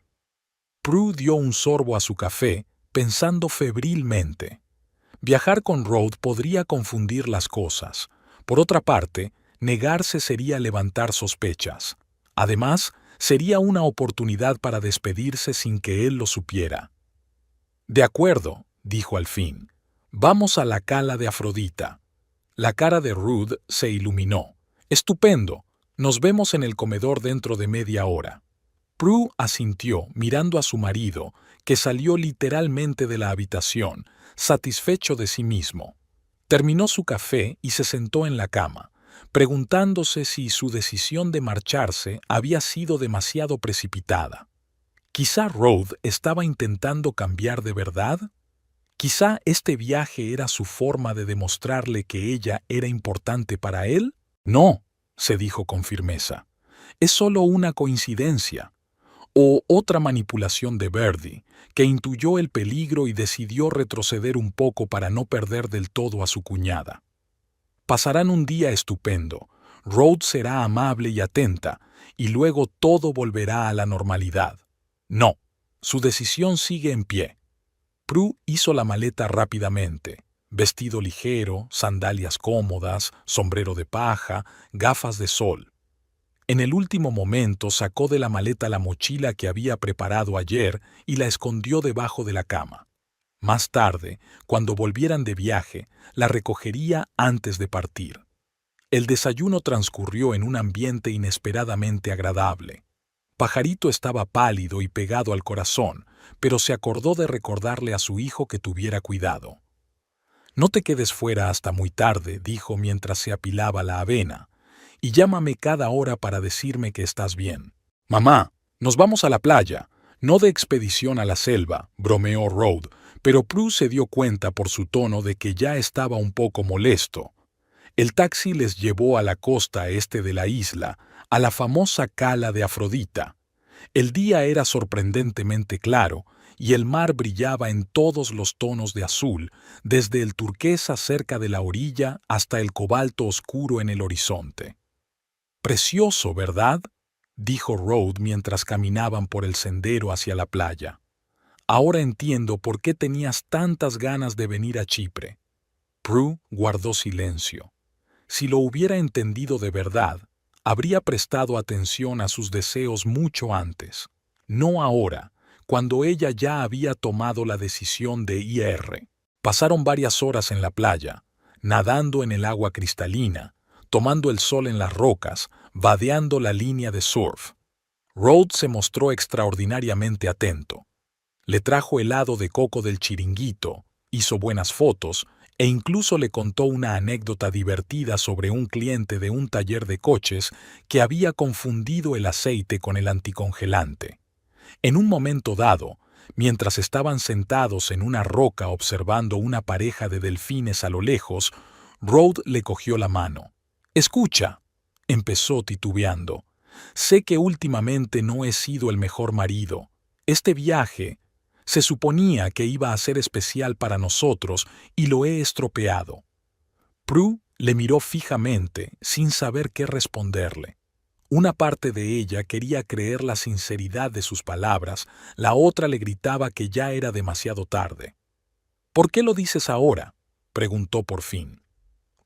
Prue dio un sorbo a su café, pensando febrilmente. Viajar con Rode podría confundir las cosas. Por otra parte, negarse sería levantar sospechas. Además, sería una oportunidad para despedirse sin que él lo supiera. «De acuerdo», dijo al fin. «Vamos a la cala de Afrodita». La cara de Ruth se iluminó. «Estupendo. Nos vemos en el comedor dentro de media hora». Prue asintió, mirando a su marido, que salió literalmente de la habitación, satisfecho de sí mismo. Terminó su café y se sentó en la cama, preguntándose si su decisión de marcharse había sido demasiado precipitada. Quizá Rode estaba intentando cambiar de verdad. Quizá este viaje era su forma de demostrarle que ella era importante para él. «No», se dijo con firmeza. «Es solo una coincidencia». O otra manipulación de Birdie, que intuyó el peligro y decidió retroceder un poco para no perder del todo a su cuñada. Pasarán un día estupendo. Rode será amable y atenta, y luego todo volverá a la normalidad. No, su decisión sigue en pie. Prue hizo la maleta rápidamente. Vestido ligero, sandalias cómodas, sombrero de paja, gafas de sol. En el último momento sacó de la maleta la mochila que había preparado ayer y la escondió debajo de la cama. Más tarde, cuando volvieran de viaje, la recogería antes de partir. El desayuno transcurrió en un ambiente inesperadamente agradable. Pajarito estaba pálido y pegado al corazón, pero se acordó de recordarle a su hijo que tuviera cuidado. «No te quedes fuera hasta muy tarde», dijo mientras se apilaba la avena. y llámame cada hora para decirme que estás bien. Mamá, nos vamos a la playa, no de expedición a la selva, bromeó Rod, pero Prue se dio cuenta por su tono de que ya estaba un poco molesto. El taxi les llevó a la costa este de la isla, a la famosa cala de Afrodita. El día era sorprendentemente claro y el mar brillaba en todos los tonos de azul, desde el turquesa cerca de la orilla hasta el cobalto oscuro en el horizonte. «Precioso, ¿verdad?», dijo Rod mientras caminaban por el sendero hacia la playa. «Ahora entiendo por qué tenías tantas ganas de venir a Chipre». Prue guardó silencio. Si lo hubiera entendido de verdad, habría prestado atención a sus deseos mucho antes, no ahora, cuando ella ya había tomado la decisión de ir. Pasaron varias horas en la playa, nadando en el agua cristalina, tomando el sol en las rocas, vadeando la línea de surf. Rod se mostró extraordinariamente atento. Le trajo helado de coco del chiringuito, hizo buenas fotos e incluso le contó una anécdota divertida sobre un cliente de un taller de coches que había confundido el aceite con el anticongelante. En un momento dado, mientras estaban sentados en una roca observando una pareja de delfines a lo lejos, Rod le cogió la mano. «Escucha», empezó titubeando, «sé que últimamente no he sido el mejor marido. Este viaje se suponía que iba a ser especial para nosotros y lo he estropeado». Prue le miró fijamente, sin saber qué responderle. Una parte de ella quería creer la sinceridad de sus palabras, la otra le gritaba que ya era demasiado tarde. «¿Por qué lo dices ahora?», preguntó por fin.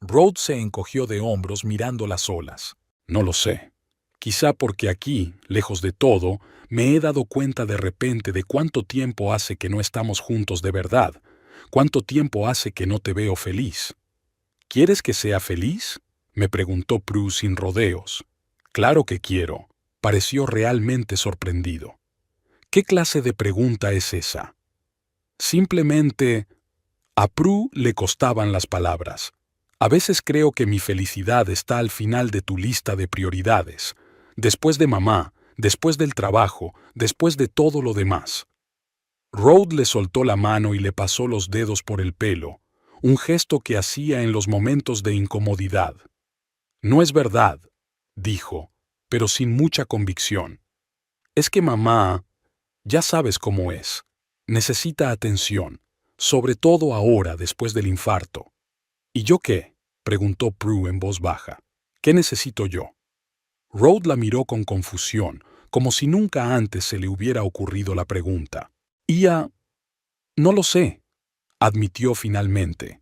Rod se encogió de hombros mirando las olas. «No lo sé. Quizá porque aquí, lejos de todo, me he dado cuenta de repente de cuánto tiempo hace que no estamos juntos de verdad, cuánto tiempo hace que no te veo feliz». «¿Quieres que sea feliz?», me preguntó Prue sin rodeos. «Claro que quiero», pareció realmente sorprendido. «¿Qué clase de pregunta es esa?». Simplemente... A Prue le costaban las palabras. «A veces creo que mi felicidad está al final de tu lista de prioridades, después de mamá, después del trabajo, después de todo lo demás». Rod le soltó la mano y le pasó los dedos por el pelo, un gesto que hacía en los momentos de incomodidad. «No es verdad», dijo, pero sin mucha convicción. «Es que mamá, ya sabes cómo es, necesita atención, sobre todo ahora después del infarto». «¿Y yo qué?», preguntó Prue en voz baja. «¿Qué necesito yo?». Rod la miró con confusión, como si nunca antes se le hubiera ocurrido la pregunta. «No lo sé», admitió finalmente.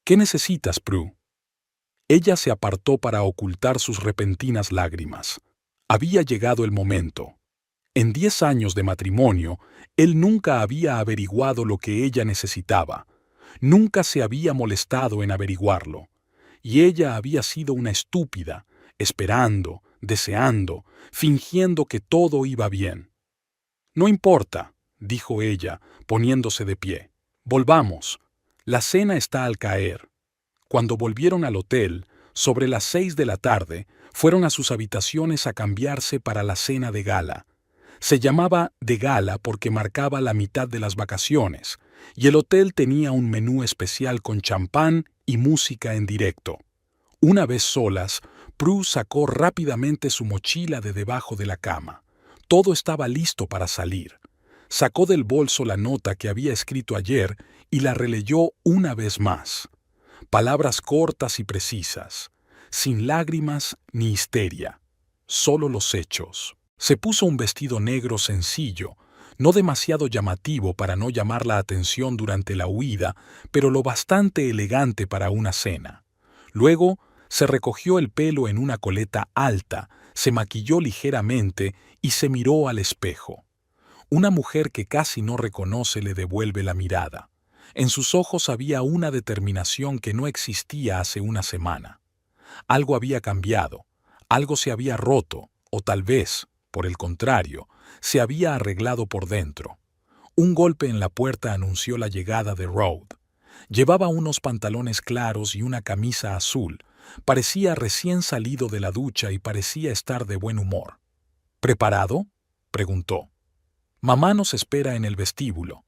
«¿Qué necesitas, Prue?». Ella se apartó para ocultar sus repentinas lágrimas. Había llegado el momento. En 10 años de matrimonio, él nunca había averiguado lo que ella necesitaba. Nunca se había molestado en averiguarlo. Y ella había sido una estúpida, esperando, deseando, fingiendo que todo iba bien. «No importa», dijo ella, poniéndose de pie. «Volvamos. La cena está al caer». Cuando volvieron al hotel, sobre las 6 de la tarde, fueron a sus habitaciones a cambiarse para la cena de gala. Se llamaba de gala porque marcaba la mitad de las vacaciones, y el hotel tenía un menú especial con champán y música en directo. Una vez solas, Prue sacó rápidamente su mochila de debajo de la cama. Todo estaba listo para salir. Sacó del bolso la nota que había escrito ayer y la releyó una vez más. Palabras cortas y precisas, sin lágrimas ni histeria, solo los hechos. Se puso un vestido negro sencillo, no demasiado llamativo para no llamar la atención durante la huida, pero lo bastante elegante para una cena. Luego se recogió el pelo en una coleta alta, se maquilló ligeramente y se miró al espejo. Una mujer que casi no reconoce le devuelve la mirada. En sus ojos había una determinación que no existía hace una semana. Algo había cambiado, algo se había roto, o tal vez, por el contrario, se había arreglado por dentro. Un golpe en la puerta anunció la llegada de Rod. Llevaba unos pantalones claros y una camisa azul, Parecía recién salido de la ducha y parecía estar de buen humor. ¿Preparado?, preguntó. Mamá nos espera en el vestíbulo.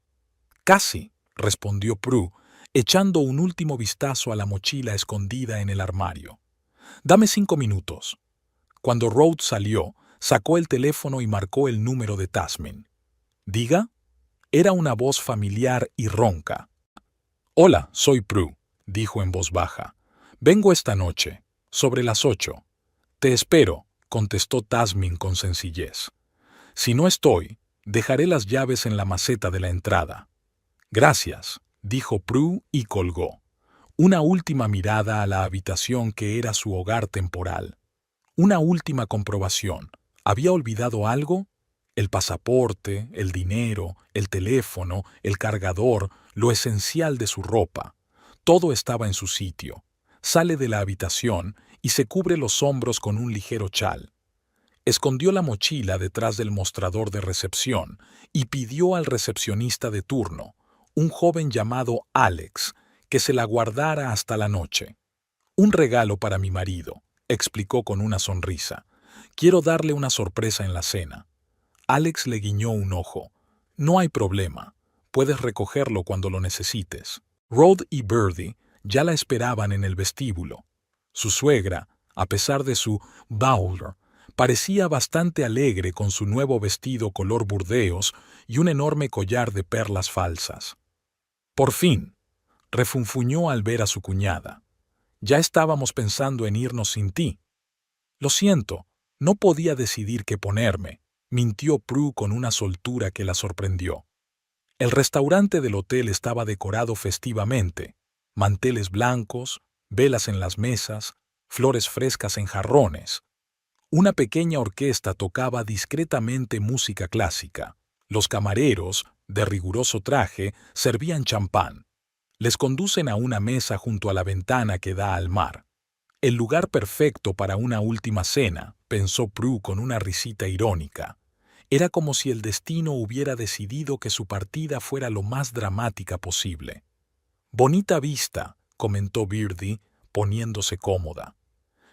Casi, respondió Prue, echando un último vistazo a la mochila escondida en el armario. Dame 5 minutos. Cuando Rhodes salió, sacó el teléfono y marcó el número de Tasmin. ¿Diga? Era una voz familiar y ronca. Hola, soy Prue, dijo en voz baja. Vengo esta noche, sobre las 8. Te espero, contestó Tasmin con sencillez. Si no estoy, dejaré las llaves en la maceta de la entrada. Gracias, dijo Prue y colgó. Una última mirada a la habitación que era su hogar temporal. Una última comprobación. ¿Había olvidado algo? El pasaporte, el dinero, el teléfono, el cargador, lo esencial de su ropa. Todo estaba en su sitio. Sale de la habitación y se cubre los hombros con un ligero chal. Escondió la mochila detrás del mostrador de recepción y pidió al recepcionista de turno, un joven llamado Alex, que se la guardara hasta la noche. Un regalo para mi marido, explicó con una sonrisa. Quiero darle una sorpresa en la cena. Alex le guiñó un ojo. No hay problema. Puedes recogerlo cuando lo necesites. Rhodes y Birdie ya la esperaban en el vestíbulo. Su suegra, a pesar de su bowler, parecía bastante alegre con su nuevo vestido color burdeos y un enorme collar de perlas falsas. Por fin, refunfuñó al ver a su cuñada. Ya estábamos pensando en irnos sin ti. Lo siento, no podía decidir qué ponerme, mintió Prue con una soltura que la sorprendió. El restaurante del hotel estaba decorado festivamente, manteles blancos, velas en las mesas, flores frescas en jarrones. Una pequeña orquesta tocaba discretamente música clásica. Los camareros, de riguroso traje, servían champán. Les conducen a una mesa junto a la ventana que da al mar. El lugar perfecto para una última cena, pensó Prue con una risita irónica. Era como si el destino hubiera decidido que su partida fuera lo más dramática posible. Bonita vista, comentó Birdie, poniéndose cómoda.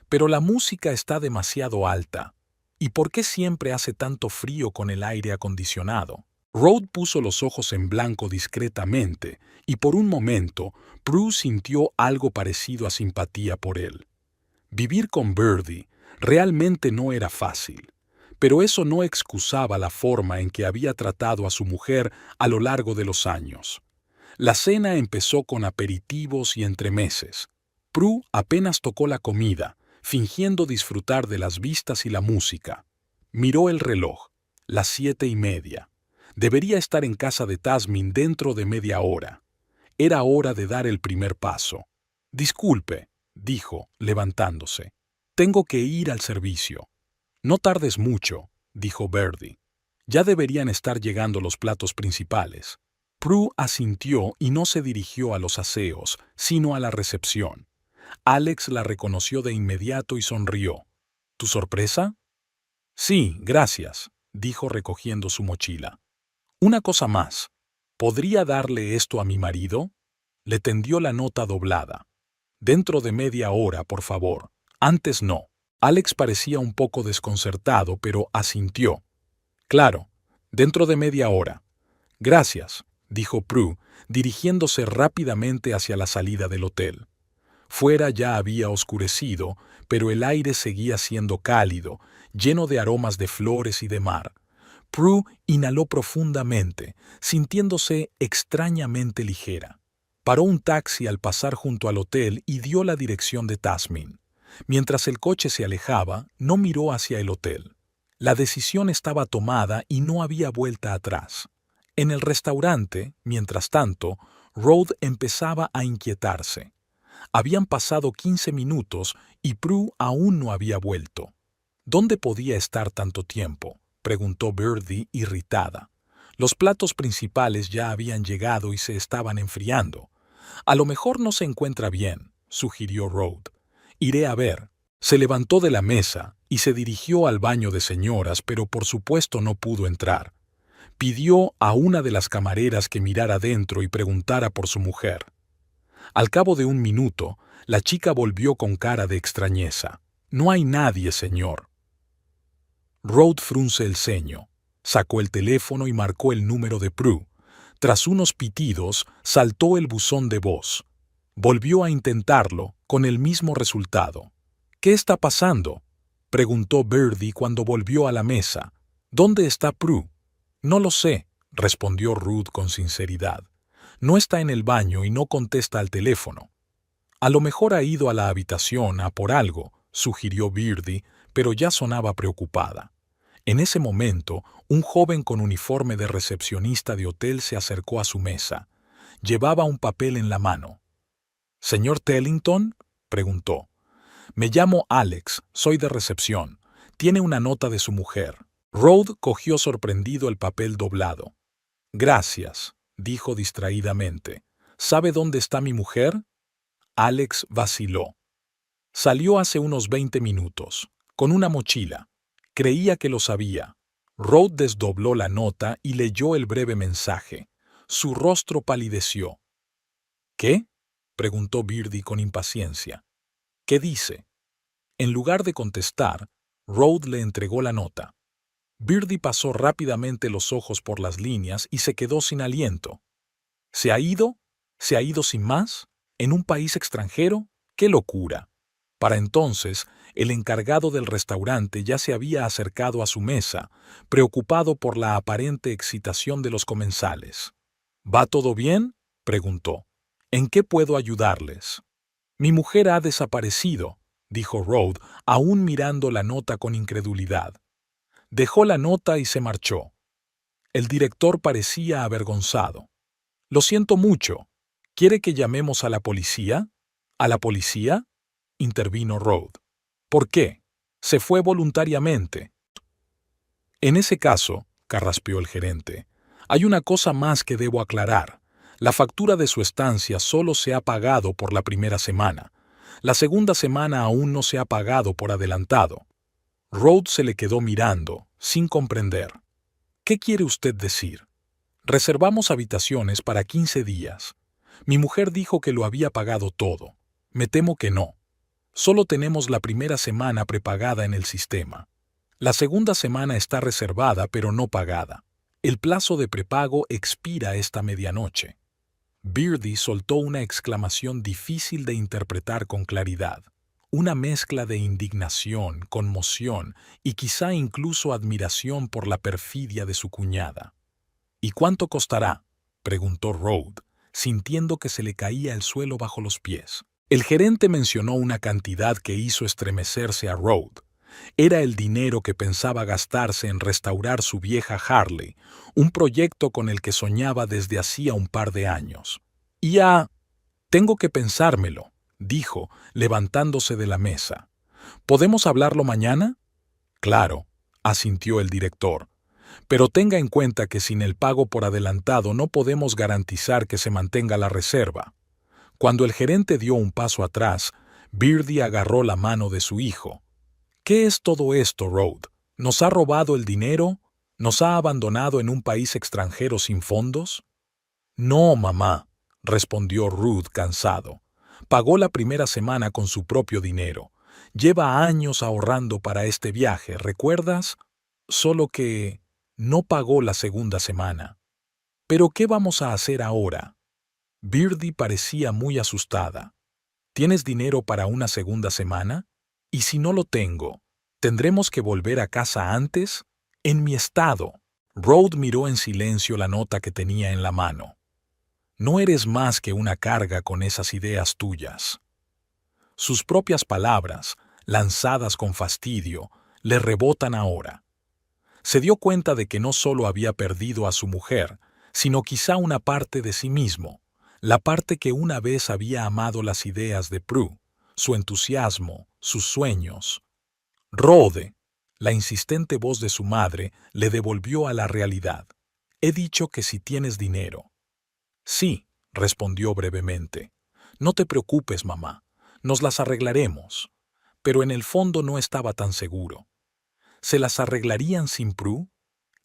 Pero la música está demasiado alta. ¿Y por qué siempre hace tanto frío con el aire acondicionado? Rhodes puso los ojos en blanco discretamente y por un momento Prue sintió algo parecido a simpatía por él. Vivir con Birdie realmente no era fácil, pero eso no excusaba la forma en que había tratado a su mujer a lo largo de los años. La cena empezó con aperitivos y entremeses. Prue apenas tocó la comida, fingiendo disfrutar de las vistas y la música. Miró el reloj, las 7:30. Debería estar en casa de Tasmin dentro de media hora. Era hora de dar el primer paso. Disculpe, dijo, levantándose. Tengo que ir al servicio. No tardes mucho, dijo Birdie. Ya deberían estar llegando los platos principales. Prue asintió y no se dirigió a los aseos, sino a la recepción. Alex la reconoció de inmediato y sonrió. ¿Tu sorpresa? Sí, gracias, dijo recogiendo su mochila. Una cosa más. ¿Podría darle esto a mi marido? Le tendió la nota doblada. Dentro de media hora, por favor. Antes no. Alex parecía un poco desconcertado, pero asintió. Claro, dentro de media hora. Gracias, dijo Prue, dirigiéndose rápidamente hacia la salida del hotel. Fuera ya había oscurecido, pero el aire seguía siendo cálido, lleno de aromas de flores y de mar. Prue inhaló profundamente, sintiéndose extrañamente ligera. Paró un taxi al pasar junto al hotel y dio la dirección de Tasmin. Mientras el coche se alejaba, no miró hacia el hotel. La decisión estaba tomada y no había vuelta atrás. En el restaurante, mientras tanto, Rhodes empezaba a inquietarse. Habían pasado 15 minutos y Prue aún no había vuelto. ¿Dónde podía estar tanto tiempo?, preguntó Birdie irritada. Los platos principales ya habían llegado y se estaban enfriando. A lo mejor no se encuentra bien, sugirió Rhodes. Iré a ver. Se levantó de la mesa y se dirigió al baño de señoras, pero por supuesto no pudo entrar. Pidió a una de las camareras que mirara dentro y preguntara por su mujer. Al cabo de un minuto, la chica volvió con cara de extrañeza. «No hay nadie, señor». Rhodes frunce el ceño, sacó el teléfono y marcó el número de Prue. Tras unos pitidos, saltó el buzón de voz. Volvió a intentarlo, con el mismo resultado. «¿Qué está pasando?», preguntó Birdie cuando volvió a la mesa. «¿Dónde está Prue?». «No lo sé», respondió Ruth con sinceridad. «No está en el baño y no contesta al teléfono». «A lo mejor ha ido a la habitación a por algo», sugirió Birdie, pero ya sonaba preocupada. En ese momento, un joven con uniforme de recepcionista de hotel se acercó a su mesa. Llevaba un papel en la mano. «¿Señor Tellington?», preguntó. «Me llamo Alex, soy de recepción. Tiene una nota de su mujer». Rhodes cogió sorprendido el papel doblado. «Gracias», dijo distraídamente. «¿Sabe dónde está mi mujer?». Alex vaciló. «Salió hace unos 20 minutos, con una mochila. Creía que lo sabía». Rhodes desdobló la nota y leyó el breve mensaje. Su rostro palideció. «¿Qué?», preguntó Birdie con impaciencia. «¿Qué dice?». En lugar de contestar, Rhodes le entregó la nota. Birdie pasó rápidamente los ojos por las líneas y se quedó sin aliento. «¿Se ha ido? ¿Se ha ido sin más? ¿En un país extranjero? ¡Qué locura!». Para entonces, el encargado del restaurante ya se había acercado a su mesa, preocupado por la aparente excitación de los comensales. «¿Va todo bien?», preguntó. «¿En qué puedo ayudarles?». «Mi mujer ha desaparecido», dijo Rhodes, aún mirando la nota con incredulidad. Dejó la nota y se marchó. El director parecía avergonzado. «Lo siento mucho. ¿Quiere que llamemos a la policía?». «¿A la policía?», intervino Rhodes. «¿Por qué? Se fue voluntariamente». «En ese caso», carraspeó el gerente, «hay una cosa más que debo aclarar. La factura de su estancia solo se ha pagado por la primera semana. La segunda semana aún no se ha pagado por adelantado». Rhodes se le quedó mirando, sin comprender. «¿Qué quiere usted decir?». «Reservamos habitaciones para 15 días. Mi mujer dijo que lo había pagado todo. Me temo que no. Solo tenemos la primera semana prepagada en el sistema. La segunda semana está reservada pero no pagada. El plazo de prepago expira esta medianoche». Birdie soltó una exclamación difícil de interpretar con claridad. Una mezcla de indignación, conmoción y quizá incluso admiración por la perfidia de su cuñada. «¿Y cuánto costará?», preguntó Rhodes, sintiendo que se le caía el suelo bajo los pies. El gerente mencionó una cantidad que hizo estremecerse a Rhodes. Era el dinero que pensaba gastarse en restaurar su vieja Harley, un proyecto con el que soñaba desde hacía un par de años. «Tengo que pensármelo», dijo, levantándose de la mesa. «¿Podemos hablarlo mañana?». «Claro», asintió el director. «Pero tenga en cuenta que sin el pago por adelantado no podemos garantizar que se mantenga la reserva». Cuando el gerente dio un paso atrás, Birdie agarró la mano de su hijo. «¿Qué es todo esto, Rhodes? ¿Nos ha robado el dinero? ¿Nos ha abandonado en un país extranjero sin fondos?». «No, mamá», respondió Ruth cansado. «Pagó la primera semana con su propio dinero. Lleva años ahorrando para este viaje, ¿recuerdas? Solo que no pagó la segunda semana». «¿Pero qué vamos a hacer ahora?». Birdie parecía muy asustada. «¿Tienes dinero para una segunda semana? ¿Y si no lo tengo, tendremos que volver a casa antes? En mi estado». Rhodes miró en silencio la nota que tenía en la mano. «No eres más que una carga con esas ideas tuyas». Sus propias palabras, lanzadas con fastidio, le rebotan ahora. Se dio cuenta de que no solo había perdido a su mujer, sino quizá una parte de sí mismo, la parte que una vez había amado las ideas de Prue, su entusiasmo, sus sueños. «Rhodes», la insistente voz de su madre le devolvió a la realidad. «He dicho que si tienes dinero». «Sí», respondió brevemente. «No te preocupes, mamá. Nos las arreglaremos». Pero en el fondo no estaba tan seguro. ¿Se las arreglarían sin Prue?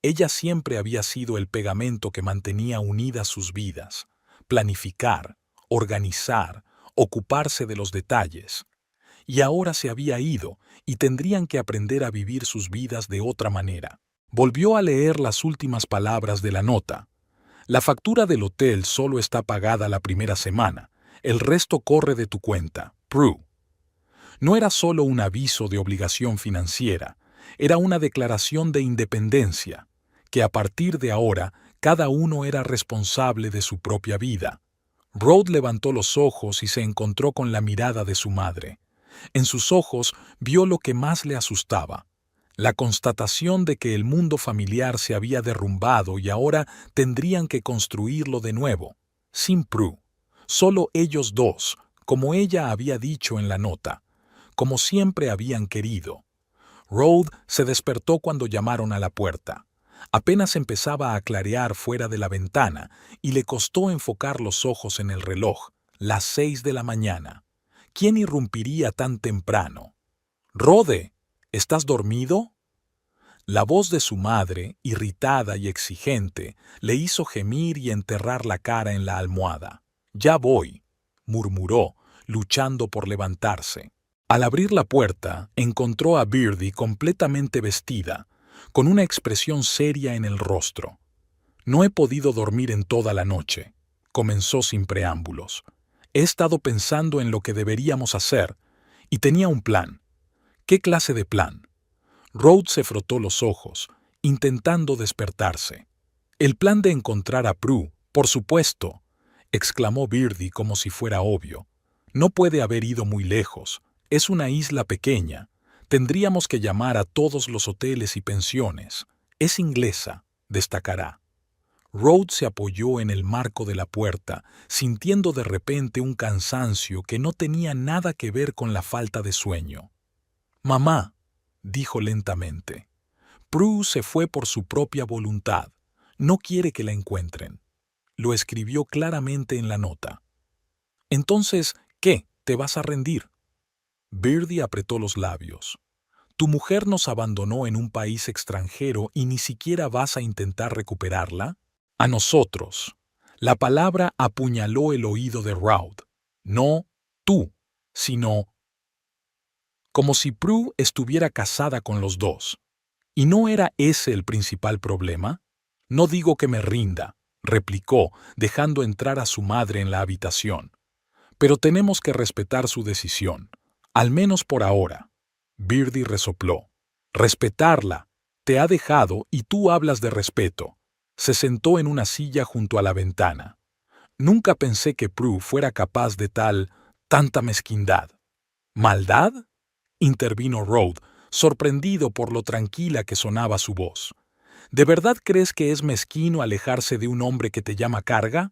Ella siempre había sido el pegamento que mantenía unidas sus vidas. Planificar, organizar, ocuparse de los detalles. Y ahora se había ido, y tendrían que aprender a vivir sus vidas de otra manera. Volvió a leer las últimas palabras de la nota. La factura del hotel solo está pagada la primera semana. El resto corre de tu cuenta, Prue. No era solo un aviso de obligación financiera, era una declaración de independencia, que a partir de ahora cada uno era responsable de su propia vida. Rhoda levantó los ojos y se encontró con la mirada de su madre. En sus ojos vio lo que más le asustaba, la constatación de que el mundo familiar se había derrumbado y ahora tendrían que construirlo de nuevo, sin Prue, solo ellos dos, como ella había dicho en la nota, como siempre habían querido. Rhoda se despertó cuando llamaron a la puerta. Apenas empezaba a clarear fuera de la ventana y le costó enfocar los ojos en el reloj, las 6 de la mañana. ¿Quién irrumpiría tan temprano? «Rode, ¿estás dormido?» La voz de su madre, irritada y exigente, le hizo gemir y enterrar la cara en la almohada. «Ya voy», murmuró, luchando por levantarse. Al abrir la puerta, encontró a Birdie completamente vestida, con una expresión seria en el rostro. «No he podido dormir en toda la noche», comenzó sin preámbulos. «He estado pensando en lo que deberíamos hacer, y tenía un plan». «¿Qué clase de plan?» Rhoda se frotó los ojos, intentando despertarse. «El plan de encontrar a Prue, por supuesto», exclamó Birdie como si fuera obvio. «No puede haber ido muy lejos. Es una isla pequeña. Tendríamos que llamar a todos los hoteles y pensiones. Es inglesa, destacará». Rhoda se apoyó en el marco de la puerta, sintiendo de repente un cansancio que no tenía nada que ver con la falta de sueño. «Mamá», dijo lentamente, «Prue se fue por su propia voluntad. No quiere que la encuentren». Lo escribió claramente en la nota. «Entonces, ¿qué? ¿Te vas a rendir?» Birdie apretó los labios. «¿Tu mujer nos abandonó en un país extranjero y ni siquiera vas a intentar recuperarla?» «A nosotros». La palabra apuñaló el oído de Rhoda. «No tú, sino...» Como si Prue estuviera casada con los dos. ¿Y no era ese el principal problema? «No digo que me rinda», replicó, dejando entrar a su madre en la habitación. «Pero tenemos que respetar su decisión, al menos por ahora». Birdie resopló. «Respetarla. Te ha dejado y tú hablas de respeto». Se sentó en una silla junto a la ventana. «Nunca pensé que Prue fuera capaz de tanta mezquindad». «¿Maldad?», intervino Rhoda, sorprendido por lo tranquila que sonaba su voz. «¿De verdad crees que es mezquino alejarse de un hombre que te llama carga?»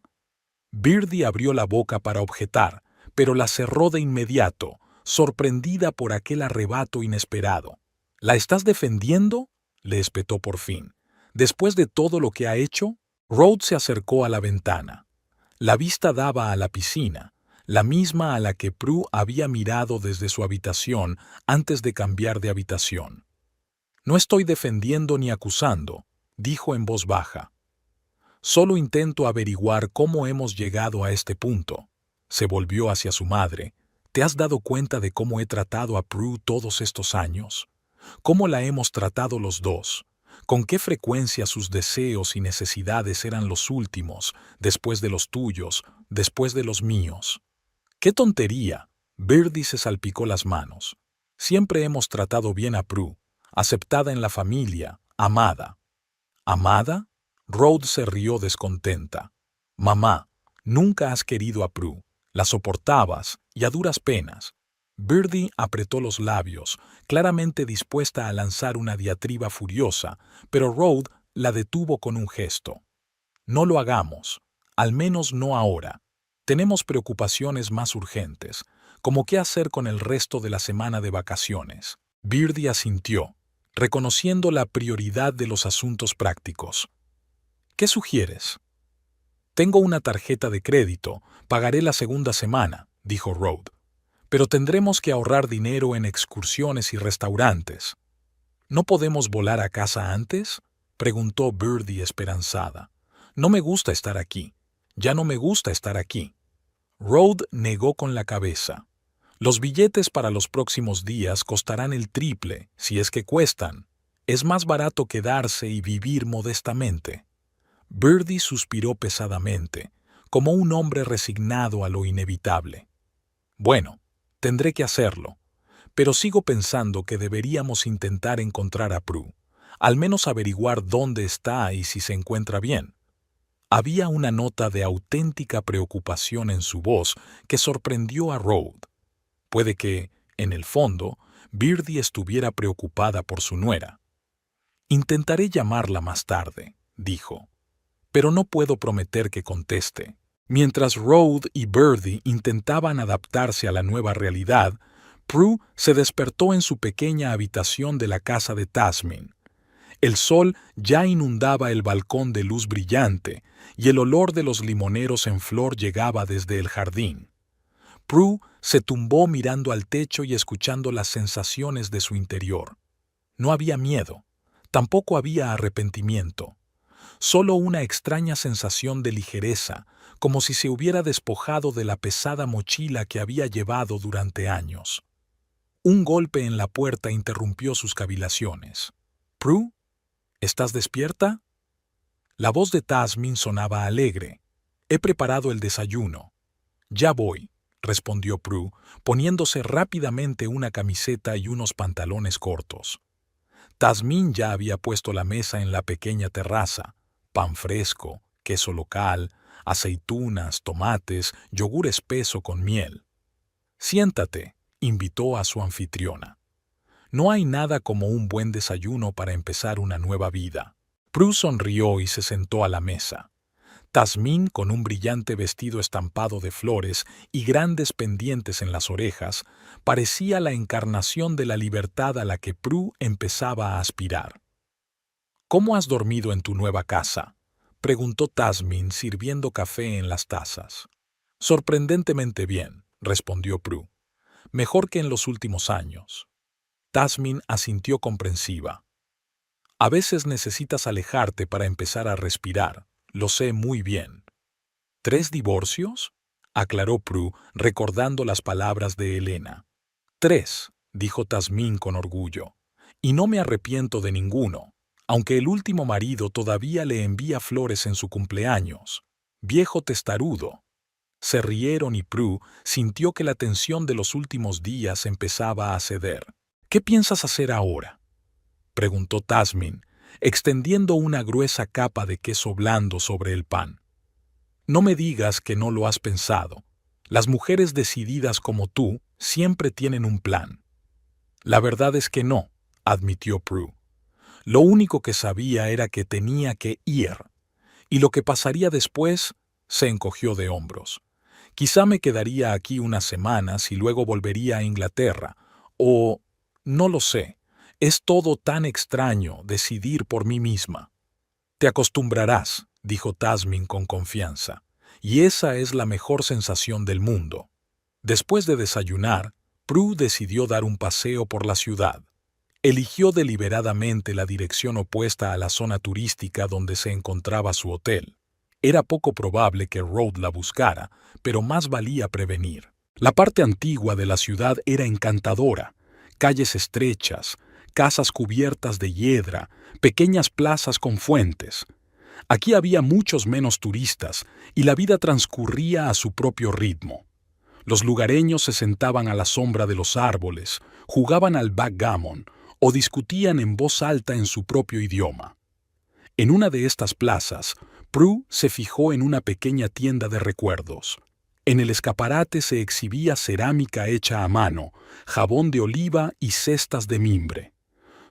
Birdie abrió la boca para objetar, pero la cerró de inmediato, sorprendida por aquel arrebato inesperado. «¿La estás defendiendo?», le espetó por fin. «¿Después de todo lo que ha hecho?» Rhoda se acercó a la ventana. La vista daba a la piscina, la misma a la que Prue había mirado desde su habitación antes de cambiar de habitación. «No estoy defendiendo ni acusando», dijo en voz baja. «Solo intento averiguar cómo hemos llegado a este punto». Se volvió hacia su madre. «¿Te has dado cuenta de cómo he tratado a Prue todos estos años? ¿Cómo la hemos tratado los dos? ¿Con qué frecuencia sus deseos y necesidades eran los últimos, después de los tuyos, después de los míos?» «¡Qué tontería!», Birdie se salpicó las manos. «Siempre hemos tratado bien a Prue, aceptada en la familia, amada». «¿Amada?», Rhoda se rió descontenta. «Mamá, nunca has querido a Prue, la soportabas, y a duras penas». Birdie apretó los labios, claramente dispuesta a lanzar una diatriba furiosa, pero Rhoda la detuvo con un gesto. «No lo hagamos, al menos no ahora. Tenemos preocupaciones más urgentes, como qué hacer con el resto de la semana de vacaciones». Birdie asintió, reconociendo la prioridad de los asuntos prácticos. «¿Qué sugieres?» «Tengo una tarjeta de crédito, pagaré la segunda semana», dijo Rhoda. «Pero tendremos que ahorrar dinero en excursiones y restaurantes». «¿No podemos volar a casa antes?», preguntó Birdie esperanzada. «No me gusta estar aquí. Ya no me gusta estar aquí». Rhodes negó con la cabeza. Los billetes para los próximos días costarán el triple, si es que cuestan. Es más barato quedarse y vivir modestamente. Birdie suspiró pesadamente, como un hombre resignado a lo inevitable. Bueno, tendré que hacerlo, pero sigo pensando que deberíamos intentar encontrar a Prue, al menos averiguar dónde está y si se encuentra bien. Había una nota de auténtica preocupación en su voz que sorprendió a Rhodes. Puede que, en el fondo, Birdie estuviera preocupada por su nuera. Intentaré llamarla más tarde, dijo, pero no puedo prometer que conteste. Mientras Rhodes y Birdie intentaban adaptarse a la nueva realidad, Prue se despertó en su pequeña habitación de la casa de Tasmin. El sol ya inundaba el balcón de luz brillante y el olor de los limoneros en flor llegaba desde el jardín. Prue se tumbó mirando al techo y escuchando las sensaciones de su interior. No había miedo, tampoco había arrepentimiento, solo una extraña sensación de ligereza, como si se hubiera despojado de la pesada mochila que había llevado durante años. Un golpe en la puerta interrumpió sus cavilaciones. «¿Prue? ¿Estás despierta?» La voz de Tasmin sonaba alegre. «He preparado el desayuno». «Ya voy», respondió Prue, poniéndose rápidamente una camiseta y unos pantalones cortos. Tasmin ya había puesto la mesa en la pequeña terraza: pan fresco, queso local, aceitunas, tomates, yogur espeso con miel. «Siéntate», invitó a su anfitriona. No hay nada como un buen desayuno para empezar una nueva vida. Prue sonrió y se sentó a la mesa. Tasmin, con un brillante vestido estampado de flores y grandes pendientes en las orejas, parecía la encarnación de la libertad a la que Prue empezaba a aspirar. «¿Cómo has dormido en tu nueva casa?», preguntó Tasmin sirviendo café en las tazas. «Sorprendentemente bien», respondió Prue. «Mejor que en los últimos años». Tasmin asintió comprensiva. «A veces necesitas alejarte para empezar a respirar, lo sé muy bien». «¿3 divorcios?», aclaró Prue, recordando las palabras de Helena. «3», dijo Tasmin con orgullo, «y no me arrepiento de ninguno, aunque el último marido todavía le envía flores en su cumpleaños. Viejo testarudo». Se rieron y Prue sintió que la tensión de los últimos días empezaba a ceder. «¿Qué piensas hacer ahora?», preguntó Tasmin, extendiendo una gruesa capa de queso blando sobre el pan. «No me digas que no lo has pensado. Las mujeres decididas como tú siempre tienen un plan». «La verdad es que no», admitió Prue. «Lo único que sabía era que tenía que ir. Y lo que pasaría después», se encogió de hombros. «Quizá me quedaría aquí unas semanas y luego volvería a Inglaterra. O... no lo sé. Es todo tan extraño decidir por mí misma». «Te acostumbrarás», dijo Tasmin con confianza, «y esa es la mejor sensación del mundo». Después de desayunar, Prue decidió dar un paseo por la ciudad. Eligió deliberadamente la dirección opuesta a la zona turística donde se encontraba su hotel. Era poco probable que Rhodes la buscara, pero más valía prevenir. La parte antigua de la ciudad era encantadora: calles estrechas, casas cubiertas de hiedra, pequeñas plazas con fuentes. Aquí había muchos menos turistas y la vida transcurría a su propio ritmo. Los lugareños se sentaban a la sombra de los árboles, jugaban al backgammon o discutían en voz alta en su propio idioma. En una de estas plazas, Prue se fijó en una pequeña tienda de recuerdos. En el escaparate se exhibía cerámica hecha a mano, jabón de oliva y cestas de mimbre.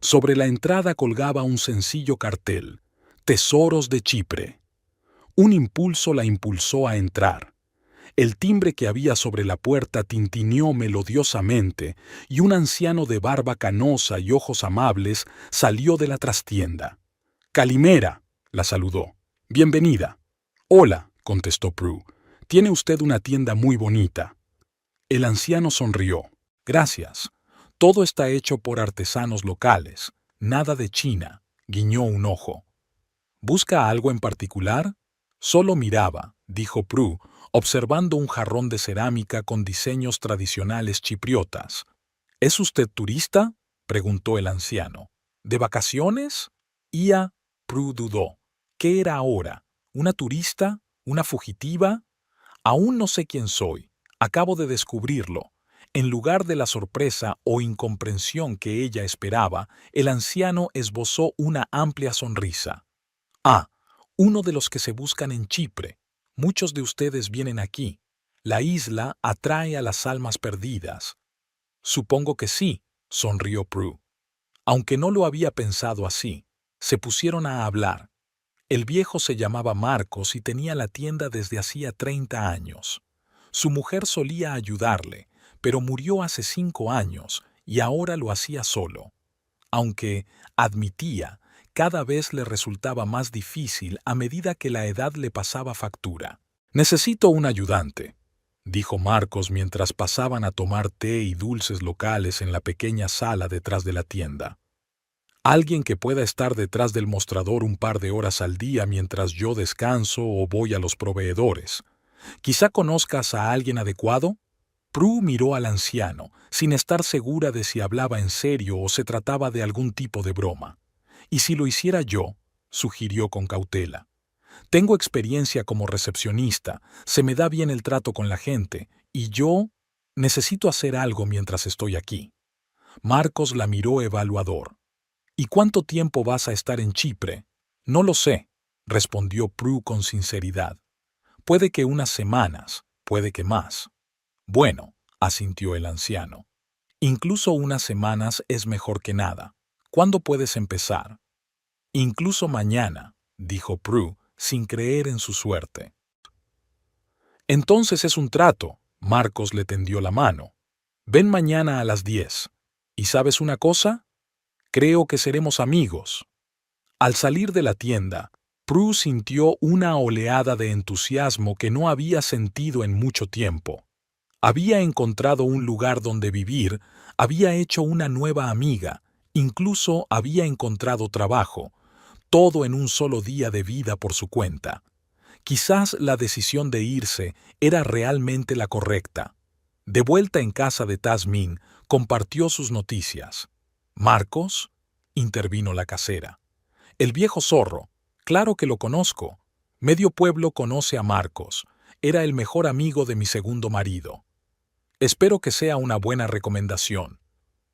Sobre la entrada colgaba un sencillo cartel: «Tesoros de Chipre». Un impulso la impulsó a entrar. El timbre que había sobre la puerta tintineó melodiosamente y un anciano de barba canosa y ojos amables salió de la trastienda. «Calimera», la saludó. «Bienvenida». «Hola», contestó Prue. «Tiene usted una tienda muy bonita». El anciano sonrió. «Gracias. Todo está hecho por artesanos locales. Nada de China», guiñó un ojo. «¿Busca algo en particular?» «Solo miraba», dijo Prue, observando un jarrón de cerámica con diseños tradicionales chipriotas. ¿Es usted turista?, preguntó el anciano. ¿De vacaciones? Ia Prue dudó. ¿Qué era ahora? ¿Una turista? ¿Una fugitiva? Aún no sé quién soy. Acabo de descubrirlo. En lugar de la sorpresa o incomprensión que ella esperaba, el anciano esbozó una amplia sonrisa. Ah, uno de los que se buscan en Chipre. Muchos de ustedes vienen aquí. La isla atrae a las almas perdidas. Supongo que sí, sonrió Prue. Aunque no lo había pensado así, se pusieron a hablar. El viejo se llamaba Marcos y tenía la tienda desde hacía 30 años. Su mujer solía ayudarle, pero murió hace 5 años y ahora lo hacía solo. Aunque, admitía, cada vez le resultaba más difícil a medida que la edad le pasaba factura. «Necesito un ayudante», dijo Marcos mientras pasaban a tomar té y dulces locales en la pequeña sala detrás de la tienda. «Alguien que pueda estar detrás del mostrador un par de horas al día mientras yo descanso o voy a los proveedores. ¿Quizá conozcas a alguien adecuado?» Prue miró al anciano, sin estar segura de si hablaba en serio o se trataba de algún tipo de broma. «¿Y si lo hiciera yo?», sugirió con cautela. «Tengo experiencia como recepcionista, se me da bien el trato con la gente, y yo necesito hacer algo mientras estoy aquí». Marcos la miró evaluador. «¿Y cuánto tiempo vas a estar en Chipre?» «No lo sé», respondió Prue con sinceridad. «Puede que unas semanas, puede que más». «Bueno», asintió el anciano. «Incluso unas semanas es mejor que nada. ¿Cuándo puedes empezar?» «Incluso mañana», dijo Prue, sin creer en su suerte. «Entonces es un trato», Marcos le tendió la mano. «Ven mañana a las 10. ¿Y sabes una cosa? Creo que seremos amigos». Al salir de la tienda, Prue sintió una oleada de entusiasmo que no había sentido en mucho tiempo. Había encontrado un lugar donde vivir, había hecho una nueva amiga, incluso había encontrado trabajo, todo en un solo día de vida por su cuenta. Quizás la decisión de irse era realmente la correcta. De vuelta en casa de Tasmin, compartió sus noticias. «¿Marcos?», intervino la casera. «El viejo zorro. Claro que lo conozco. Medio pueblo conoce a Marcos. Era el mejor amigo de mi segundo marido». «Espero que sea una buena recomendación»,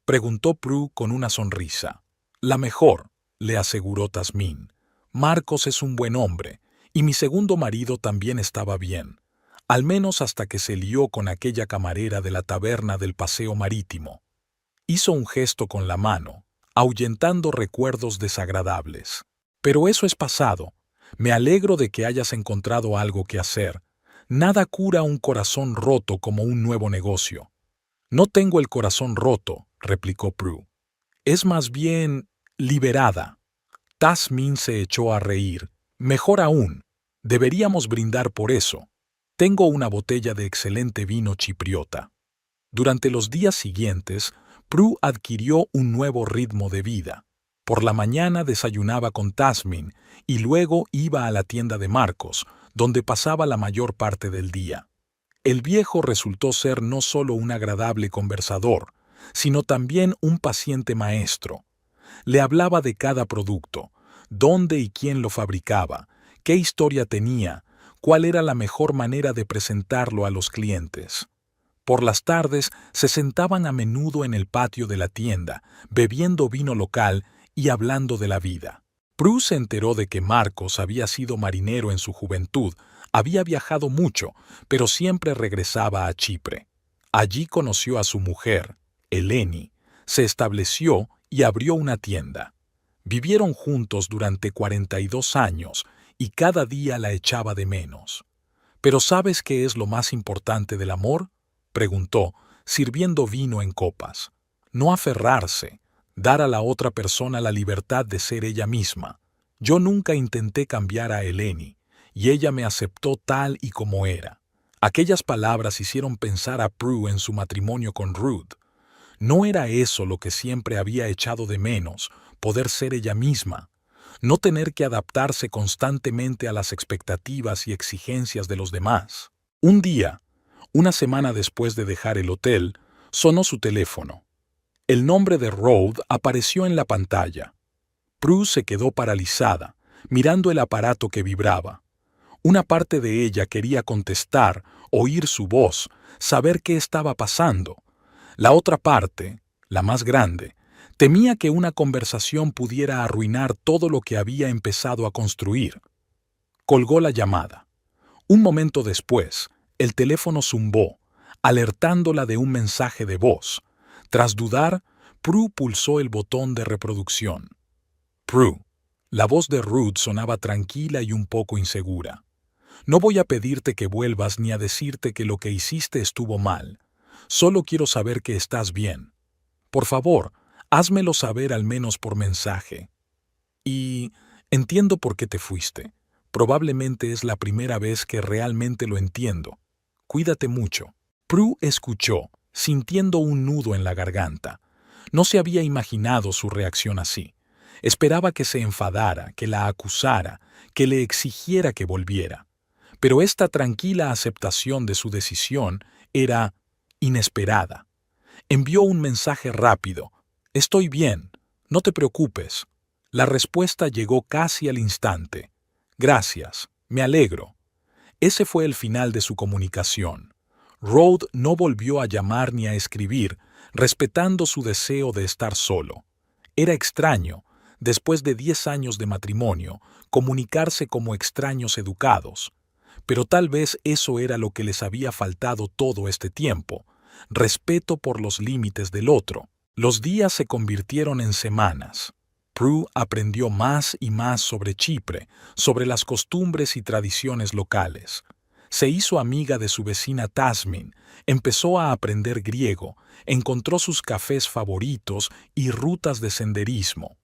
preguntó Prue con una sonrisa. «La mejor», le aseguró Tasmin. «Marcos es un buen hombre, y mi segundo marido también estaba bien, al menos hasta que se lió con aquella camarera de la taberna del paseo marítimo». Hizo un gesto con la mano, ahuyentando recuerdos desagradables. «Pero eso es pasado. Me alegro de que hayas encontrado algo que hacer. Nada cura un corazón roto como un nuevo negocio». «No tengo el corazón roto», replicó Prue. «Es más bien liberada». Tasmin se echó a reír. «Mejor aún. Deberíamos brindar por eso. Tengo una botella de excelente vino chipriota». Durante los días siguientes, Prue adquirió un nuevo ritmo de vida. Por la mañana desayunaba con Tasmin y luego iba a la tienda de Marcos, donde pasaba la mayor parte del día. El viejo resultó ser no solo un agradable conversador, sino también un paciente maestro. Le hablaba de cada producto, dónde y quién lo fabricaba, qué historia tenía, cuál era la mejor manera de presentarlo a los clientes. Por las tardes se sentaban a menudo en el patio de la tienda, bebiendo vino local y hablando de la vida. Prue se enteró de que Marcos había sido marinero en su juventud, había viajado mucho, pero siempre regresaba a Chipre. Allí conoció a su mujer, Eleni, se estableció y abrió una tienda. Vivieron juntos durante 42 años y cada día la echaba de menos. «¿Pero sabes qué es lo más importante del amor?», preguntó, sirviendo vino en copas. «No aferrarse, dar a la otra persona la libertad de ser ella misma. Yo nunca intenté cambiar a Eleni, y ella me aceptó tal y como era». Aquellas palabras hicieron pensar a Prue en su matrimonio con Ruth. ¿No era eso lo que siempre había echado de menos, poder ser ella misma? No tener que adaptarse constantemente a las expectativas y exigencias de los demás. Un día, una semana después de dejar el hotel, sonó su teléfono. El nombre de Rhodes apareció en la pantalla. Prue se quedó paralizada, mirando el aparato que vibraba. Una parte de ella quería contestar, oír su voz, saber qué estaba pasando. La otra parte, la más grande, temía que una conversación pudiera arruinar todo lo que había empezado a construir. Colgó la llamada. Un momento después, el teléfono zumbó, alertándola de un mensaje de voz. Tras dudar, Prue pulsó el botón de reproducción. Prue. La voz de Ruth sonaba tranquila y un poco insegura. No voy a pedirte que vuelvas ni a decirte que lo que hiciste estuvo mal. Solo quiero saber que estás bien. Por favor, házmelo saber al menos por mensaje. Y entiendo por qué te fuiste. Probablemente es la primera vez que realmente lo entiendo. Cuídate mucho. Prue escuchó, sintiendo un nudo en la garganta. No se había imaginado su reacción así. Esperaba que se enfadara, que la acusara, que le exigiera que volviera. Pero esta tranquila aceptación de su decisión era inesperada. Envió un mensaje rápido. Estoy bien, no te preocupes. La respuesta llegó casi al instante. Gracias, me alegro. Ese fue el final de su comunicación. Rhodes no volvió a llamar ni a escribir, respetando su deseo de estar solo. Era extraño, después de 10 años de matrimonio, comunicarse como extraños educados. Pero tal vez eso era lo que les había faltado todo este tiempo, respeto por los límites del otro. Los días se convirtieron en semanas. Prue aprendió más y más sobre Chipre, sobre las costumbres y tradiciones locales. Se hizo amiga de su vecina Tasmin, empezó a aprender griego, encontró sus cafés favoritos y rutas de senderismo.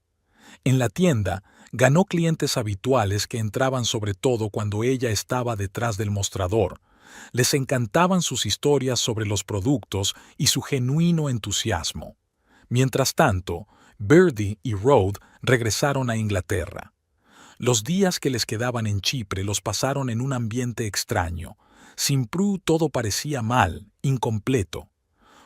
En la tienda, ganó clientes habituales que entraban sobre todo cuando ella estaba detrás del mostrador. Les encantaban sus historias sobre los productos y su genuino entusiasmo. Mientras tanto, Birdie y Rhodes regresaron a Inglaterra. Los días que les quedaban en Chipre los pasaron en un ambiente extraño. Sin Prue todo parecía mal, incompleto.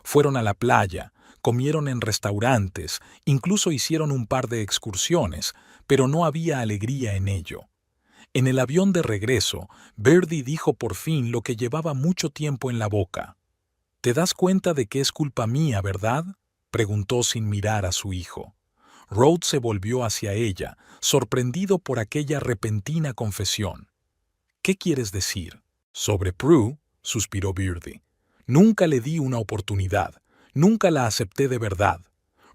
Fueron a la playa, comieron en restaurantes, incluso hicieron un par de excursiones, pero no había alegría en ello. En el avión de regreso, Birdie dijo por fin lo que llevaba mucho tiempo en la boca. «¿Te das cuenta de que es culpa mía, verdad?», preguntó sin mirar a su hijo. Rhodes se volvió hacia ella, sorprendido por aquella repentina confesión. «¿Qué quieres decir?». «Sobre Prue», suspiró Birdie. «Nunca le di una oportunidad, nunca la acepté de verdad.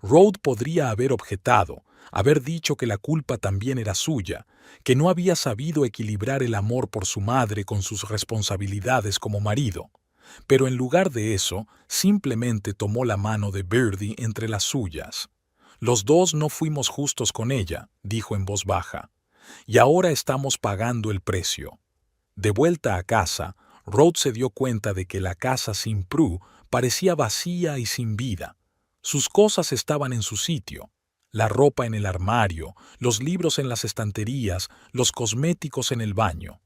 Rhodes podría haber objetado, haber dicho que la culpa también era suya, que no había sabido equilibrar el amor por su madre con sus responsabilidades como marido. Pero en lugar de eso, simplemente tomó la mano de Birdie entre las suyas. «Los dos no fuimos justos con ella», dijo en voz baja, «y ahora estamos pagando el precio». De vuelta a casa, Rhodes se dio cuenta de que la casa sin Prue parecía vacía y sin vida. Sus cosas estaban en su sitio. La ropa en el armario, los libros en las estanterías, los cosméticos en el baño.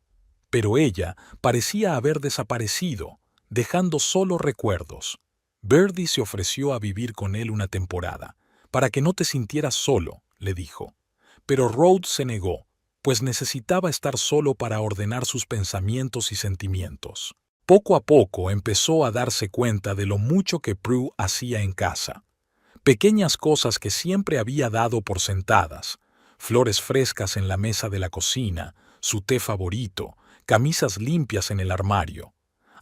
Pero ella parecía haber desaparecido, dejando solo recuerdos. Birdie se ofreció a vivir con él una temporada, para que no te sintieras solo, le dijo. Pero Rhodes se negó, pues necesitaba estar solo para ordenar sus pensamientos y sentimientos. Poco a poco empezó a darse cuenta de lo mucho que Prue hacía en casa. Pequeñas cosas que siempre había dado por sentadas, flores frescas en la mesa de la cocina, su té favorito, camisas limpias en el armario.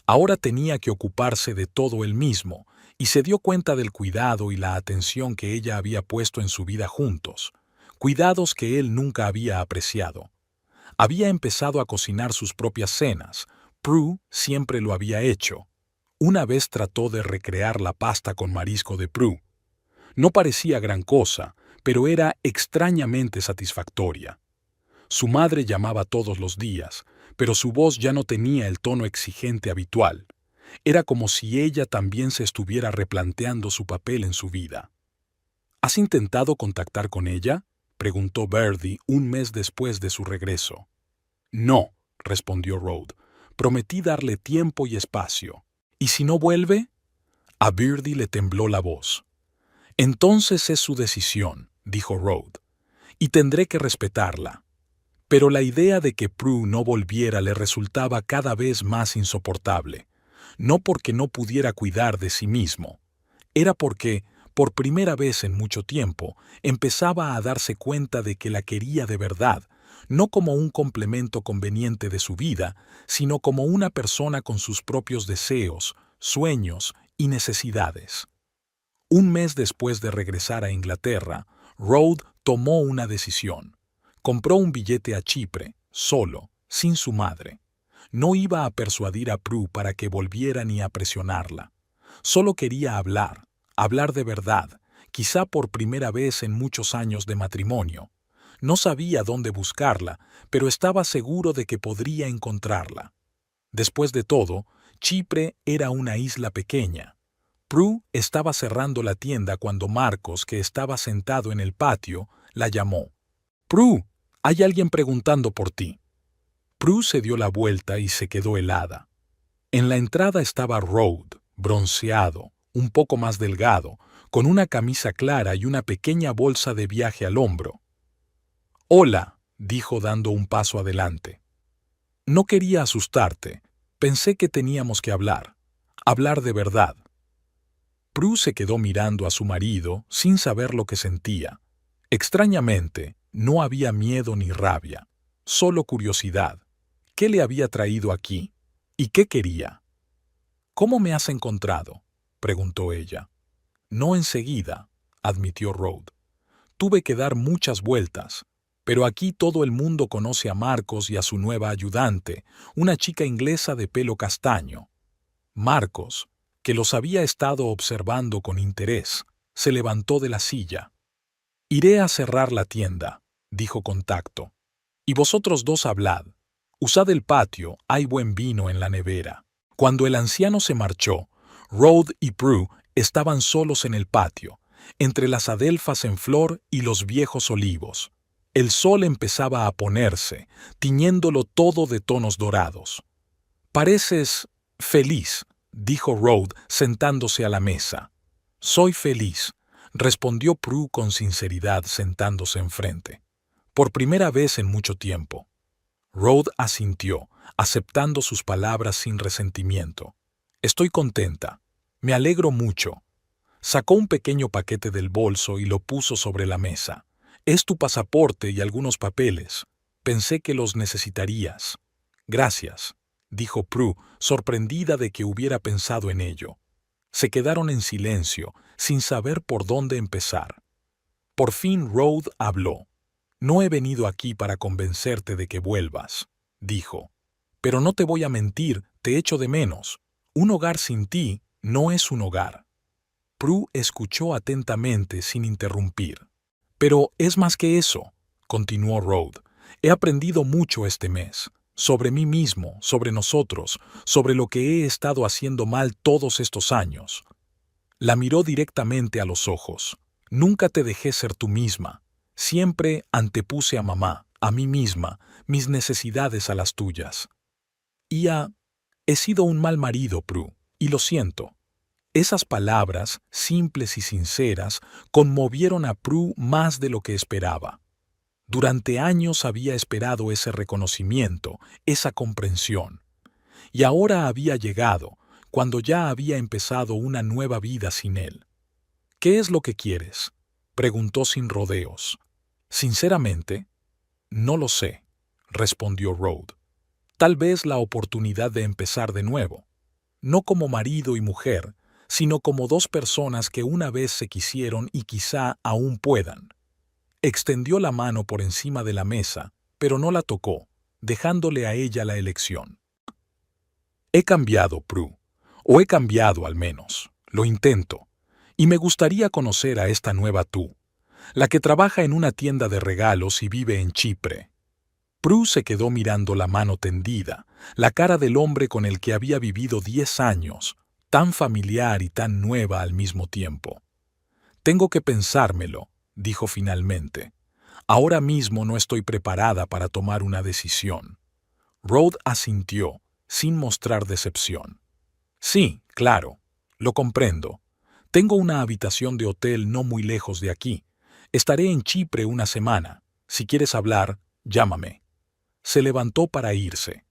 Ahora tenía que ocuparse de todo él mismo, y se dio cuenta del cuidado y la atención que ella había puesto en su vida juntos, cuidados que él nunca había apreciado. Había empezado a cocinar sus propias cenas. Prue siempre lo había hecho. Una vez trató de recrear la pasta con marisco de Prue. No parecía gran cosa, pero era extrañamente satisfactoria. Su madre llamaba todos los días, pero su voz ya no tenía el tono exigente habitual. Era como si ella también se estuviera replanteando su papel en su vida. «¿Has intentado contactar con ella?», preguntó Birdie un mes después de su regreso. «No», respondió Rhodes. Prometí darle tiempo y espacio. ¿Y si no vuelve? A Birdie le tembló la voz. Entonces es su decisión, dijo Rhoda, y tendré que respetarla. Pero la idea de que Prue no volviera le resultaba cada vez más insoportable. No porque no pudiera cuidar de sí mismo. Era porque, por primera vez en mucho tiempo, empezaba a darse cuenta de que la quería de verdad, no como un complemento conveniente de su vida, sino como una persona con sus propios deseos, sueños y necesidades. Un mes después de regresar a Inglaterra, Rhoda tomó una decisión. Compró un billete a Chipre, solo, sin su madre. No iba a persuadir a Prue para que volviera ni a presionarla. Solo quería hablar de verdad, quizá por primera vez en muchos años de matrimonio. No sabía dónde buscarla, pero estaba seguro de que podría encontrarla. Después de todo, Chipre era una isla pequeña. Prue estaba cerrando la tienda cuando Marcos, que estaba sentado en el patio, la llamó. «Prue, hay alguien preguntando por ti». Prue se dio la vuelta y se quedó helada. En la entrada estaba Rhoda, bronceado, un poco más delgado, con una camisa clara y una pequeña bolsa de viaje al hombro. «Hola», dijo dando un paso adelante. «No quería asustarte. Pensé que teníamos que hablar de verdad». Prue se quedó mirando a su marido sin saber lo que sentía. Extrañamente, no había miedo ni rabia, solo curiosidad. ¿Qué le había traído aquí? ¿Y qué quería? «¿Cómo me has encontrado?», preguntó ella. «No enseguida», admitió Rhoda. «Tuve que dar muchas vueltas, pero aquí todo el mundo conoce a Marcos y a su nueva ayudante, una chica inglesa de pelo castaño». Marcos, que los había estado observando con interés, se levantó de la silla. «Iré a cerrar la tienda», dijo con tacto. «Y vosotros dos hablad. Usad el patio, hay buen vino en la nevera». Cuando el anciano se marchó, Rhoda y Prue estaban solos en el patio, entre las adelfas en flor y los viejos olivos. El sol empezaba a ponerse, tiñéndolo todo de tonos dorados. «Pareces feliz», dijo Rhoda sentándose a la mesa. «Soy feliz», respondió Prue con sinceridad sentándose enfrente. «Por primera vez en mucho tiempo». Rhoda asintió, aceptando sus palabras sin resentimiento. «Estoy contenta. Me alegro mucho». Sacó un pequeño paquete del bolso y lo puso sobre la mesa. «Es tu pasaporte y algunos papeles. Pensé que los necesitarías». «Gracias», dijo Prue, sorprendida de que hubiera pensado en ello. Se quedaron en silencio, sin saber por dónde empezar. Por fin Rhoda habló. «No he venido aquí para convencerte de que vuelvas», dijo. «Pero no te voy a mentir, te echo de menos. Un hogar sin ti no es un hogar». Prue escuchó atentamente sin interrumpir. «Pero es más que eso», continuó Rhoda. «He aprendido mucho este mes. Sobre mí mismo, sobre nosotros, sobre lo que he estado haciendo mal todos estos años». La miró directamente a los ojos. «Nunca te dejé ser tú misma. Siempre antepuse a mamá, a mí misma, mis necesidades a las tuyas. He sido un mal marido, Prue, y lo siento». Esas palabras, simples y sinceras, conmovieron a Prue más de lo que esperaba. Durante años había esperado ese reconocimiento, esa comprensión. Y ahora había llegado, cuando ya había empezado una nueva vida sin él. «¿Qué es lo que quieres?», preguntó sin rodeos. «Sinceramente, no lo sé», respondió Rhoda. «Tal vez la oportunidad de empezar de nuevo. No como marido y mujer, sino como dos personas que una vez se quisieron y quizá aún puedan». Extendió la mano por encima de la mesa, pero no la tocó, dejándole a ella la elección. «He cambiado, Prue, o he cambiado al menos, lo intento, y me gustaría conocer a esta nueva tú, la que trabaja en una tienda de regalos y vive en Chipre». Prue se quedó mirando la mano tendida, la cara del hombre con el que había vivido 10 años, tan familiar y tan nueva al mismo tiempo. «Tengo que pensármelo», dijo finalmente. «Ahora mismo no estoy preparada para tomar una decisión». Rhoda asintió, sin mostrar decepción. Sí, claro, lo comprendo. Tengo una habitación de hotel no muy lejos de aquí. Estaré en Chipre una semana. Si quieres hablar, llámame. Se levantó para irse.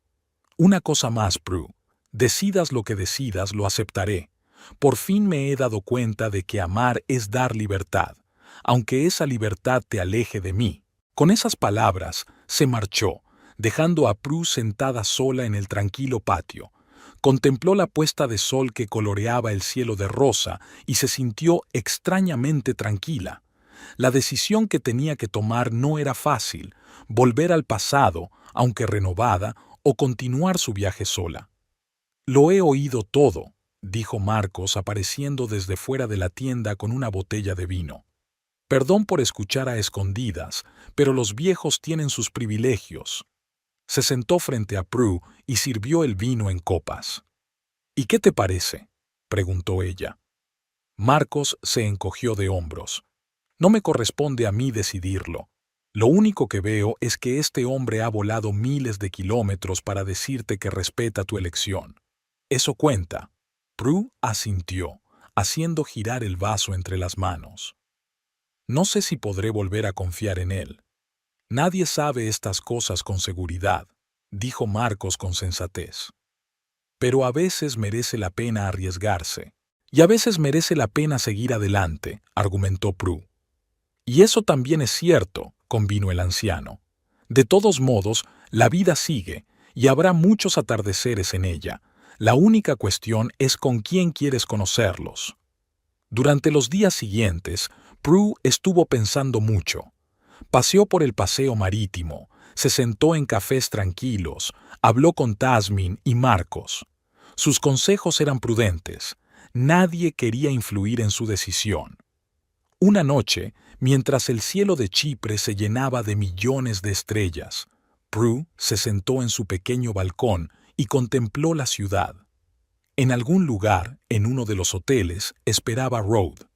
Una cosa más, Prue. Decidas lo que decidas, lo aceptaré. Por fin me he dado cuenta de que amar es dar libertad, aunque esa libertad te aleje de mí. Con esas palabras, se marchó, dejando a Prue sentada sola en el tranquilo patio. Contempló la puesta de sol que coloreaba el cielo de rosa y se sintió extrañamente tranquila. La decisión que tenía que tomar no era fácil: volver al pasado, aunque renovada, o continuar su viaje sola. Lo he oído todo, dijo Marcos apareciendo desde fuera de la tienda con una botella de vino. Perdón por escuchar a escondidas, pero los viejos tienen sus privilegios. Se sentó frente a Prue y sirvió el vino en copas. ¿Y qué te parece?, preguntó ella. Marcos se encogió de hombros. No me corresponde a mí decidirlo. Lo único que veo es que este hombre ha volado miles de kilómetros para decirte que respeta tu elección. Eso cuenta. Prue asintió, haciendo girar el vaso entre las manos. No sé si podré volver a confiar en él. Nadie sabe estas cosas con seguridad, dijo Marcos con sensatez. Pero a veces merece la pena arriesgarse. Y a veces merece la pena seguir adelante, argumentó Prue. Y eso también es cierto, convino el anciano. De todos modos, la vida sigue, y habrá muchos atardeceres en ella. La única cuestión es con quién quieres conocerlos. Durante los días siguientes, Prue estuvo pensando mucho. Paseó por el paseo marítimo, se sentó en cafés tranquilos, habló con Tasmin y Marcos. Sus consejos eran prudentes. Nadie quería influir en su decisión. Una noche, mientras el cielo de Chipre se llenaba de millones de estrellas, Prue se sentó en su pequeño balcón y contempló la ciudad. En algún lugar, en uno de los hoteles, esperaba Rode,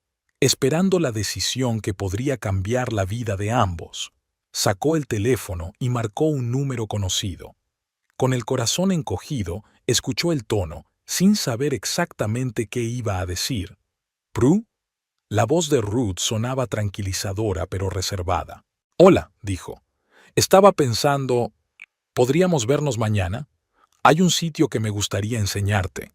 esperando la decisión que podría cambiar la vida de ambos. Sacó el teléfono y marcó un número conocido. Con el corazón encogido, escuchó el tono, sin saber exactamente qué iba a decir. «¿Prue?» La voz de Ruth sonaba tranquilizadora pero reservada. «Hola», dijo. «Estaba pensando, ¿podríamos vernos mañana? Hay un sitio que me gustaría enseñarte».